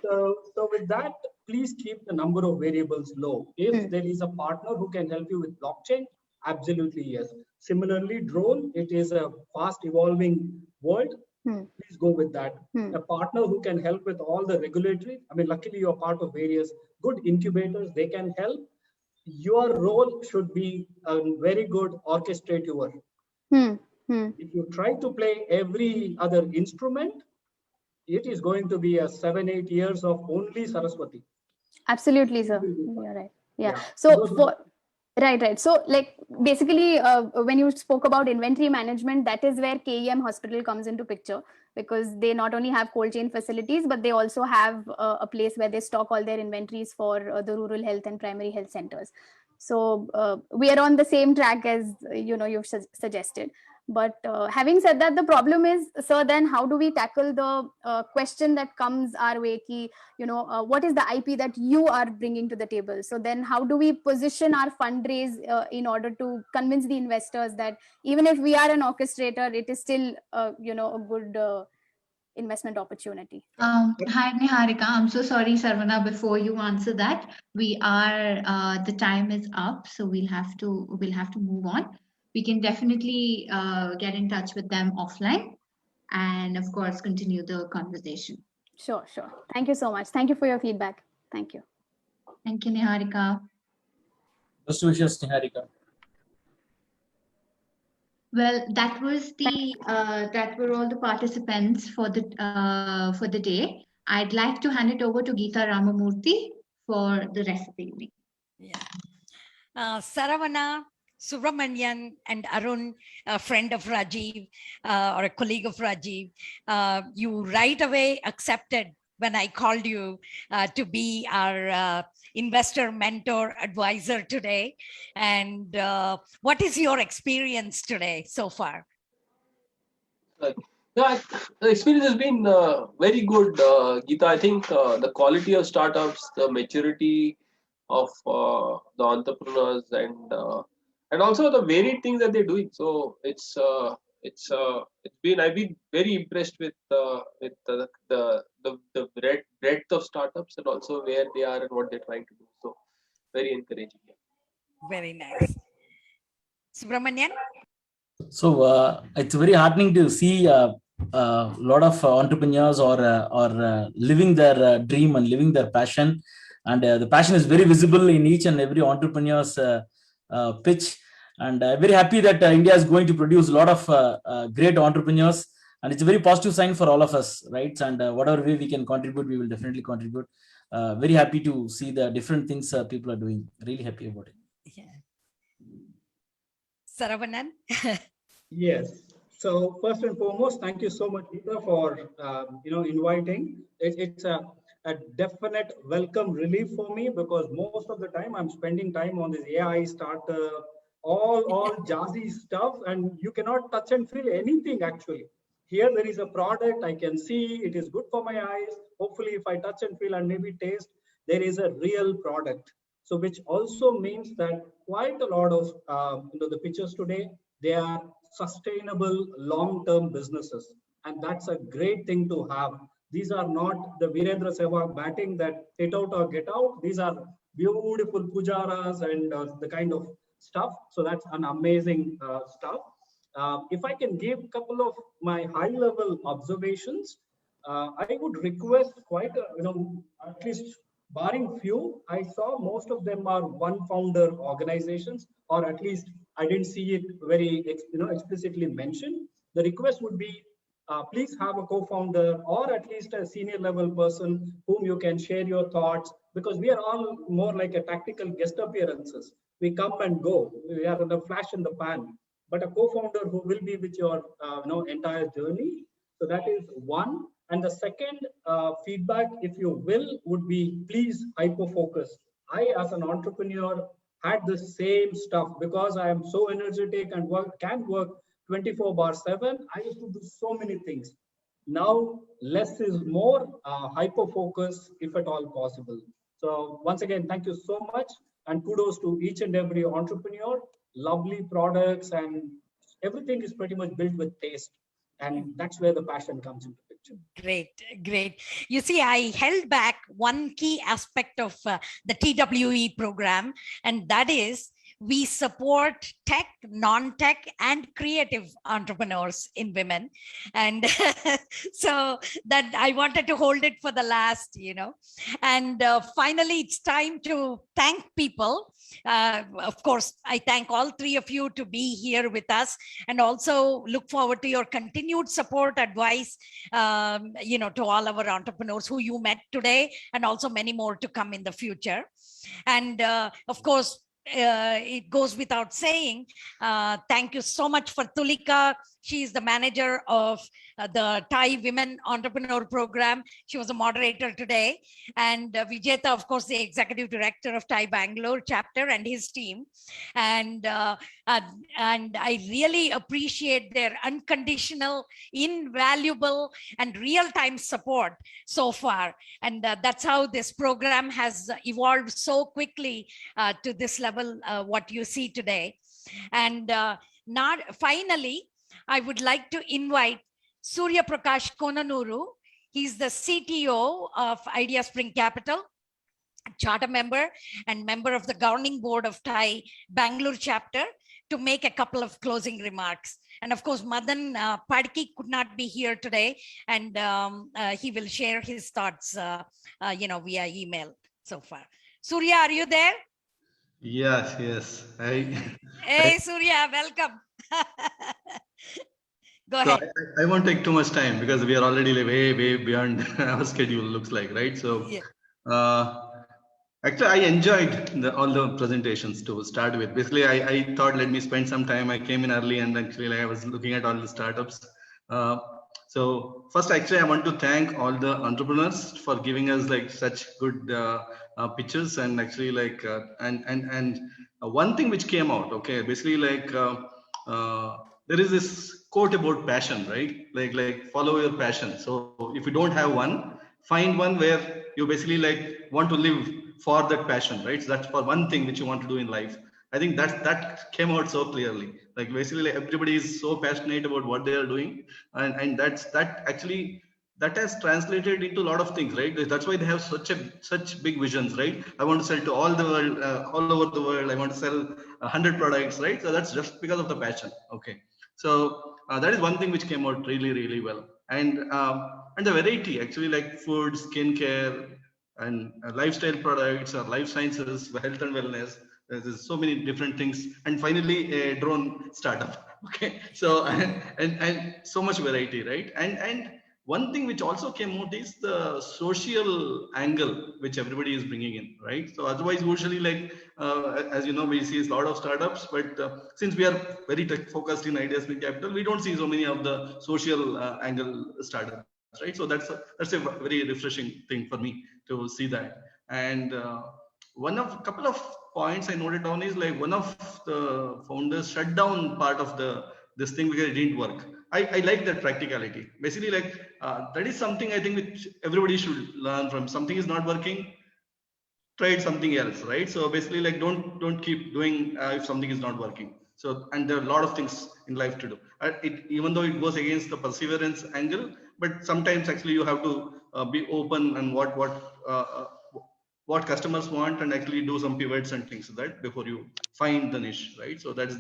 So with that, please keep the number of variables low. If there is a partner who can help you with blockchain, absolutely yes. Similarly, drone, it is a fast evolving world. please go with that. A partner who can help with all the regulatory. I mean, luckily you're part of various good incubators. They can help. Your role should be a very good orchestrator. If you try to play every other instrument, it is going to be a 7-8 years of only Saraswati. Absolutely, sir. You're right. Yeah. So right. So like basically when you spoke about inventory management, that is where KEM Hospital comes into picture, because they not only have cold chain facilities, but they also have a place where they stock all their inventories for the rural health and primary health centers. So we are on the same track as you've suggested. But having said that, the problem is, sir, then how do we tackle the question that comes our way? What is the IP that you are bringing to the table? So then how do we position our fundraise in order to convince the investors that even if we are an orchestrator, it is still a good investment opportunity? Hi, Niharika. I'm so sorry, Sarvana, before you answer that, we are, the time is up, so we'll have to move on. We can definitely get in touch with them offline and of course, continue the conversation. Sure. Thank you so much. Thank you for your feedback. Thank you. Thank you, Niharika. Best wishes, Niharika. Well, that was that were all the participants for the day. I'd like to hand it over to Geeta Ramamurthy for the rest of the evening. Yeah. Saravana, Subramanian, and Arun, a friend of Rajiv or a colleague of Rajiv, you right away accepted when I called you to be our investor mentor advisor today. And what is your experience today so far? Yeah, the experience has been very good, Geeta. I think the quality of startups, the maturity of the entrepreneurs, and also the varied things that they're doing. So I've been very impressed with the breadth of startups and also where they are and what they're trying to do. So very encouraging. Yeah. Very nice. Subramanian? So it's very heartening to see a lot of entrepreneurs or living their dream and living their passion. And the passion is very visible in each and every entrepreneur's pitch. And I'm very happy that India is going to produce a lot of great entrepreneurs. And it's a very positive sign for all of us, right? And whatever way we can contribute, we will definitely contribute. Very happy to see the different things people are doing. Really happy about it. Yeah. Saravanan? Yes. So first and foremost, thank you so much, Geeta, for inviting. It's a definite welcome relief for me, because most of the time I'm spending time on this AI startup, all jazzy stuff, and you cannot touch and feel anything actually. Here there is a product I can see, it is good for my eyes. Hopefully if I touch and feel and maybe taste, there is a real product. So which also means that quite a lot of the pitches today, they are sustainable long-term businesses. And that's a great thing to have. These are not the Virendra Sehwag batting that hit out or get out. These are beautiful pujaras and the kind of stuff. So that's an amazing stuff. If I can give a couple of my high-level observations, I would request quite at least barring few, I saw most of them are one founder organizations, or at least I didn't see it very explicitly mentioned. The request would be, please have a co-founder or at least a senior level person whom you can share your thoughts, because we are all more like a tactical guest appearances. We come and go. We are in a flash in the pan. But a co-founder who will be with your entire journey. So that is one. And the second feedback, if you will, would be please hyper-focus. I, as an entrepreneur, had the same stuff because I am so energetic and can work 24/7. I used to do so many things. Now, less is more, hyper-focus, if at all possible. So once again, thank you so much. And kudos to each and every entrepreneur. Lovely products and everything is pretty much built with taste. And that's where the passion comes into picture. Great. You see, I held back one key aspect of the TWE program, and that is we support tech, non-tech, and creative entrepreneurs in women. And so that I wanted to hold it for the last, And finally, it's time to thank people. Of course, I thank all three of you to be here with us, and also look forward to your continued support, advice, to all our entrepreneurs who you met today, and also many more to come in the future. And of course, it goes without saying, thank you so much for Tulika. She is the manager of the Thai Women Entrepreneur Program. She was a moderator today. And Vijeta, of course, the executive director of Thai Bangalore chapter, and his team. And I really appreciate their unconditional, invaluable, and real-time support so far. And that's how this program has evolved so quickly to this level, what you see today. And finally, I would like to invite Surya Prakash Konanuru. He's the CTO of Idea Spring Capital, charter member and member of the governing board of Thai Bangalore chapter, to make a couple of closing remarks. And of course, Madan Padki could not be here today, and he will share his thoughts, via email so far. Surya, are you there? Yes. Hey, Surya, welcome. Go so ahead. I won't take too much time because we are already way beyond our schedule, looks like, right? So actually, I enjoyed all the presentations to start with. Basically, I thought, let me spend some time. I came in early, and actually I was looking at all the startups. So first, actually, I want to thank all the entrepreneurs for giving us like such good pitches, and actually like and one thing which came out, okay, basically like there is this quote about passion, right? Like follow your passion. So if you don't have one, find one where you basically like want to live for that passion, right? So that's for one thing which you want to do in life. I think that came out so clearly. Like basically like everybody is so passionate about what they are doing, and that has translated into a lot of things, right? That's why they have such big visions, right? I want to sell to all the world, all over the world. I want to sell 100 products, right? So that's just because of the passion. Okay, so that is one thing which came out really well, and the variety, actually, like food, skincare, and lifestyle products, or life sciences, health and wellness. There's so many different things, and finally a drone startup. Okay, so and so much variety, right? And one thing which also came out is the social angle which everybody is bringing in, right? So otherwise, usually, like as you know, we see a lot of startups, but since we are very tech focused in Idea Spring Capital, we don't see so many of the social angle startups, right? So that's a very refreshing thing for me to see that. And couple of points I noted down is like one of the founders shut down part of this thing because it didn't work. I like that practicality. Basically, like that is something I think which everybody should learn from. Something is not working, try something else, right? So basically, like don't keep doing if something is not working. So, and there are a lot of things in life to do. Even though it goes against the perseverance angle, but sometimes actually you have to be open and what customers want, and actually do some pivots and things like that before you find the niche, right? So that's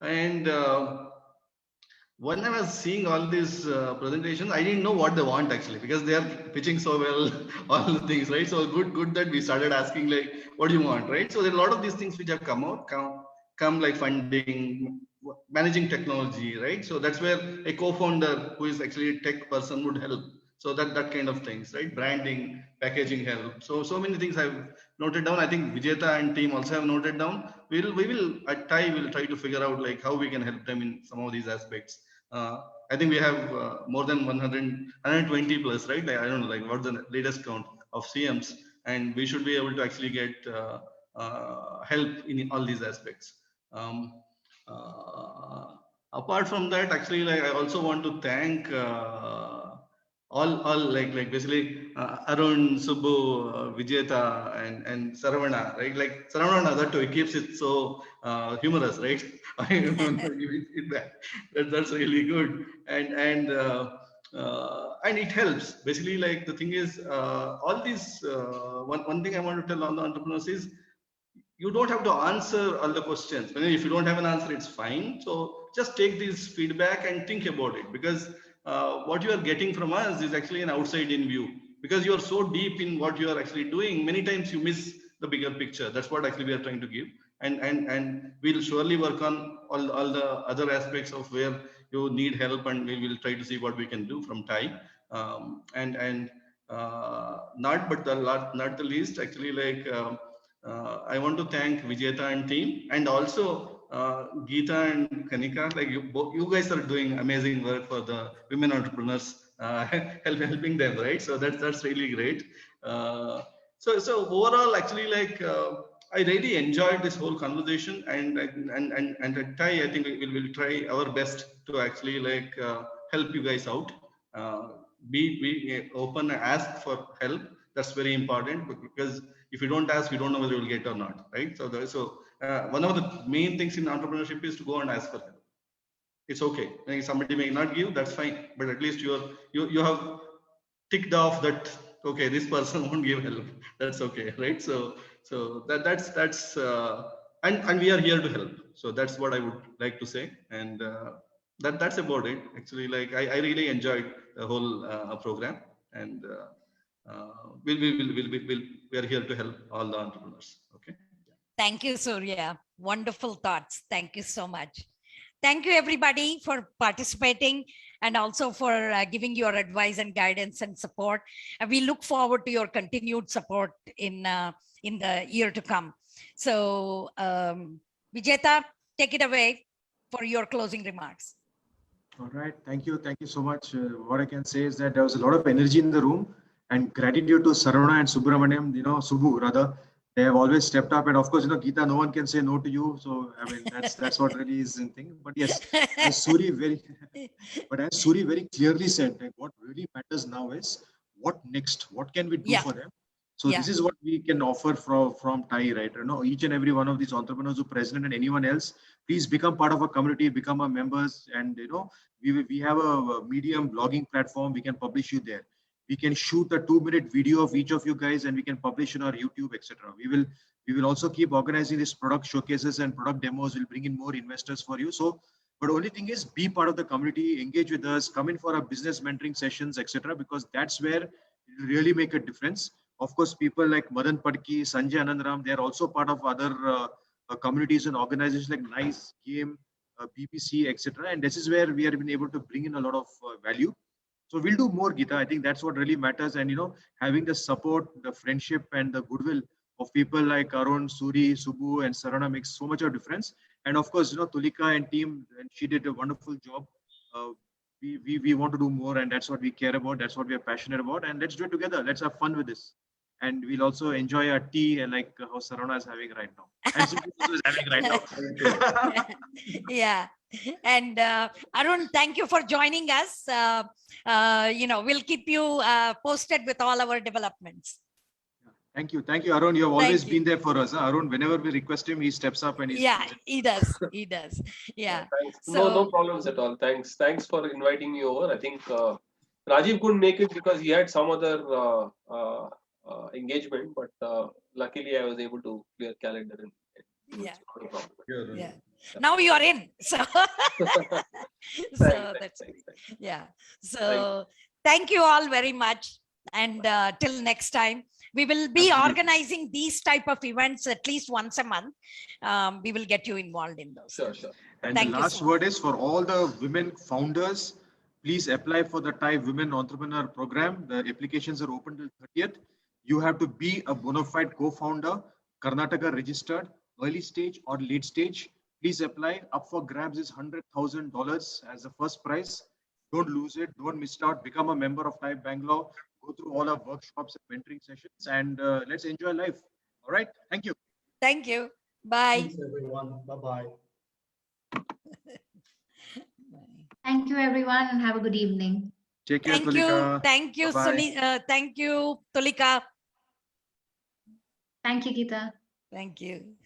and when I was seeing all these presentations, I didn't know what they want actually, because they are pitching so well, all the things, right? So good that we started asking like, what do you want, right? So there are a lot of these things which have come like funding, managing technology, right? So that's where a co-founder who is actually a tech person would help. So that kind of things, right? Branding, packaging help. So many things I've noted down. I think Vijeta and team also have noted down. We will at Thai will try to figure out like how we can help them in some of these aspects. I think we have more than 120 plus, right? I don't know, like what's the latest count of CMs, and we should be able to actually get help in all these aspects. Apart from that, actually, like I also want to thank all like basically Arun, Subbu, Vijeta, and Saravana, right? Like Saravana, that too, it keeps it so humorous, right? That's really good, and it helps. Basically, like the thing is, all these one thing I want to tell all the entrepreneurs is, you don't have to answer all the questions. If you don't have an answer, it's fine. So just take this feedback and think about it, because what you are getting from us is actually an outside-in view. Because you are so deep in what you are actually doing, many times you miss the bigger picture. That's what actually we are trying to give. And we'll surely work on all the other aspects of where you need help, and we will try to see what we can do from TiE. Not the least, actually, like I want to thank Vijeta and team, and also Geeta and Kanika. Like you guys are doing amazing work for the women entrepreneurs, helping them, right? So that's really great. So overall, actually, like I really enjoyed this whole conversation, and at TiE, I think we will try our best to actually like help you guys out. Be open, ask for help. That's very important, because if you don't ask, you don't know whether you'll get or not, right? So one of the main things in entrepreneurship is to go and ask for help. It's okay. Somebody may not give, that's fine, but at least you have ticked off that, okay, this person won't give help. That's okay, right? So that's and we are here to help. So that's what I would like to say, and that's about it. Actually, like I really enjoyed the whole program, and we are here to help all the entrepreneurs. Okay. Thank you, Surya. Wonderful thoughts. Thank you so much. Thank you, everybody, for participating, and also for giving your advice and guidance and support. And we look forward to your continued support in the year to come. So, Vijeta, take it away for your closing remarks. All right. Thank you. Thank you so much. What I can say is that there was a lot of energy in the room, and gratitude to Saravana and Subramaniam, Subbu rather. They have always stepped up, and of course, Geeta, no one can say no to you. So I mean, that's what really is the thing. But yes, as Suri very clearly said, like, what really matters now is what next. What can we do for them? So this is what we can offer from TiE, right? Each and every one of these entrepreneurs who are present, and anyone else, please become part of a community, become our members, and we have a Medium blogging platform. We can publish you there. We can shoot a 2-minute video of each of you guys, and we can publish on our YouTube, etc. We will also keep organizing these product showcases and product demos. We'll bring in more investors for you. So, but the only thing is, be part of the community, engage with us, come in for our business mentoring sessions, etc. Because that's where it will really make a difference. Of course, people like Madan Padki, Sanjay Anandram, they are also part of other communities and organizations like NICE, Game, BBC, etc. And this is where we have been able to bring in a lot of value. So we'll do more, Geeta. I think that's what really matters. And, having the support, the friendship, and the goodwill of people like Arun, Suri, Subbu, and Sarana makes so much of a difference. And of course, Tulika and team, and she did a wonderful job. We want to do more, and that's what we care about. That's what we are passionate about. And let's do it together. Let's have fun with this. And we'll also enjoy our tea, and like how Sarana is having right now. And Subbu is having right now. Yeah. And Arun, thank you for joining us. We'll keep you posted with all our developments. Thank you. Thank you, Arun. You have always been there for us. Arun, whenever we request him, he steps up and he's he does. He does. Yeah. No problems at all. Thanks for inviting me over. I think Rajiv couldn't make it because he had some other engagement, but luckily I was able to clear calendar. Yeah. Now you are in. So, that's yeah. So thank you all very much. And till next time, we will be organizing these type of events at least once a month. We will get you involved in those. Sure. And the last word is for all the women founders, please apply for the TiE Women Entrepreneur Program. The applications are open till 30th. You have to be a bona fide co-founder, Karnataka registered, early stage or late stage. Please apply. Up for grabs is $100,000 as the first prize. Don't lose it. Don't miss out. Become a member of TiE Bangalore. Go through all our workshops and mentoring sessions, and let's enjoy life. All right. Thank you. Thank you. Bye. Thanks, everyone. Bye-bye. Thank you, everyone, and have a good evening. Take care, Thank Tulika. you. Thank you, Bye-bye. thank you, Tulika. Thank you, Geeta. Thank you.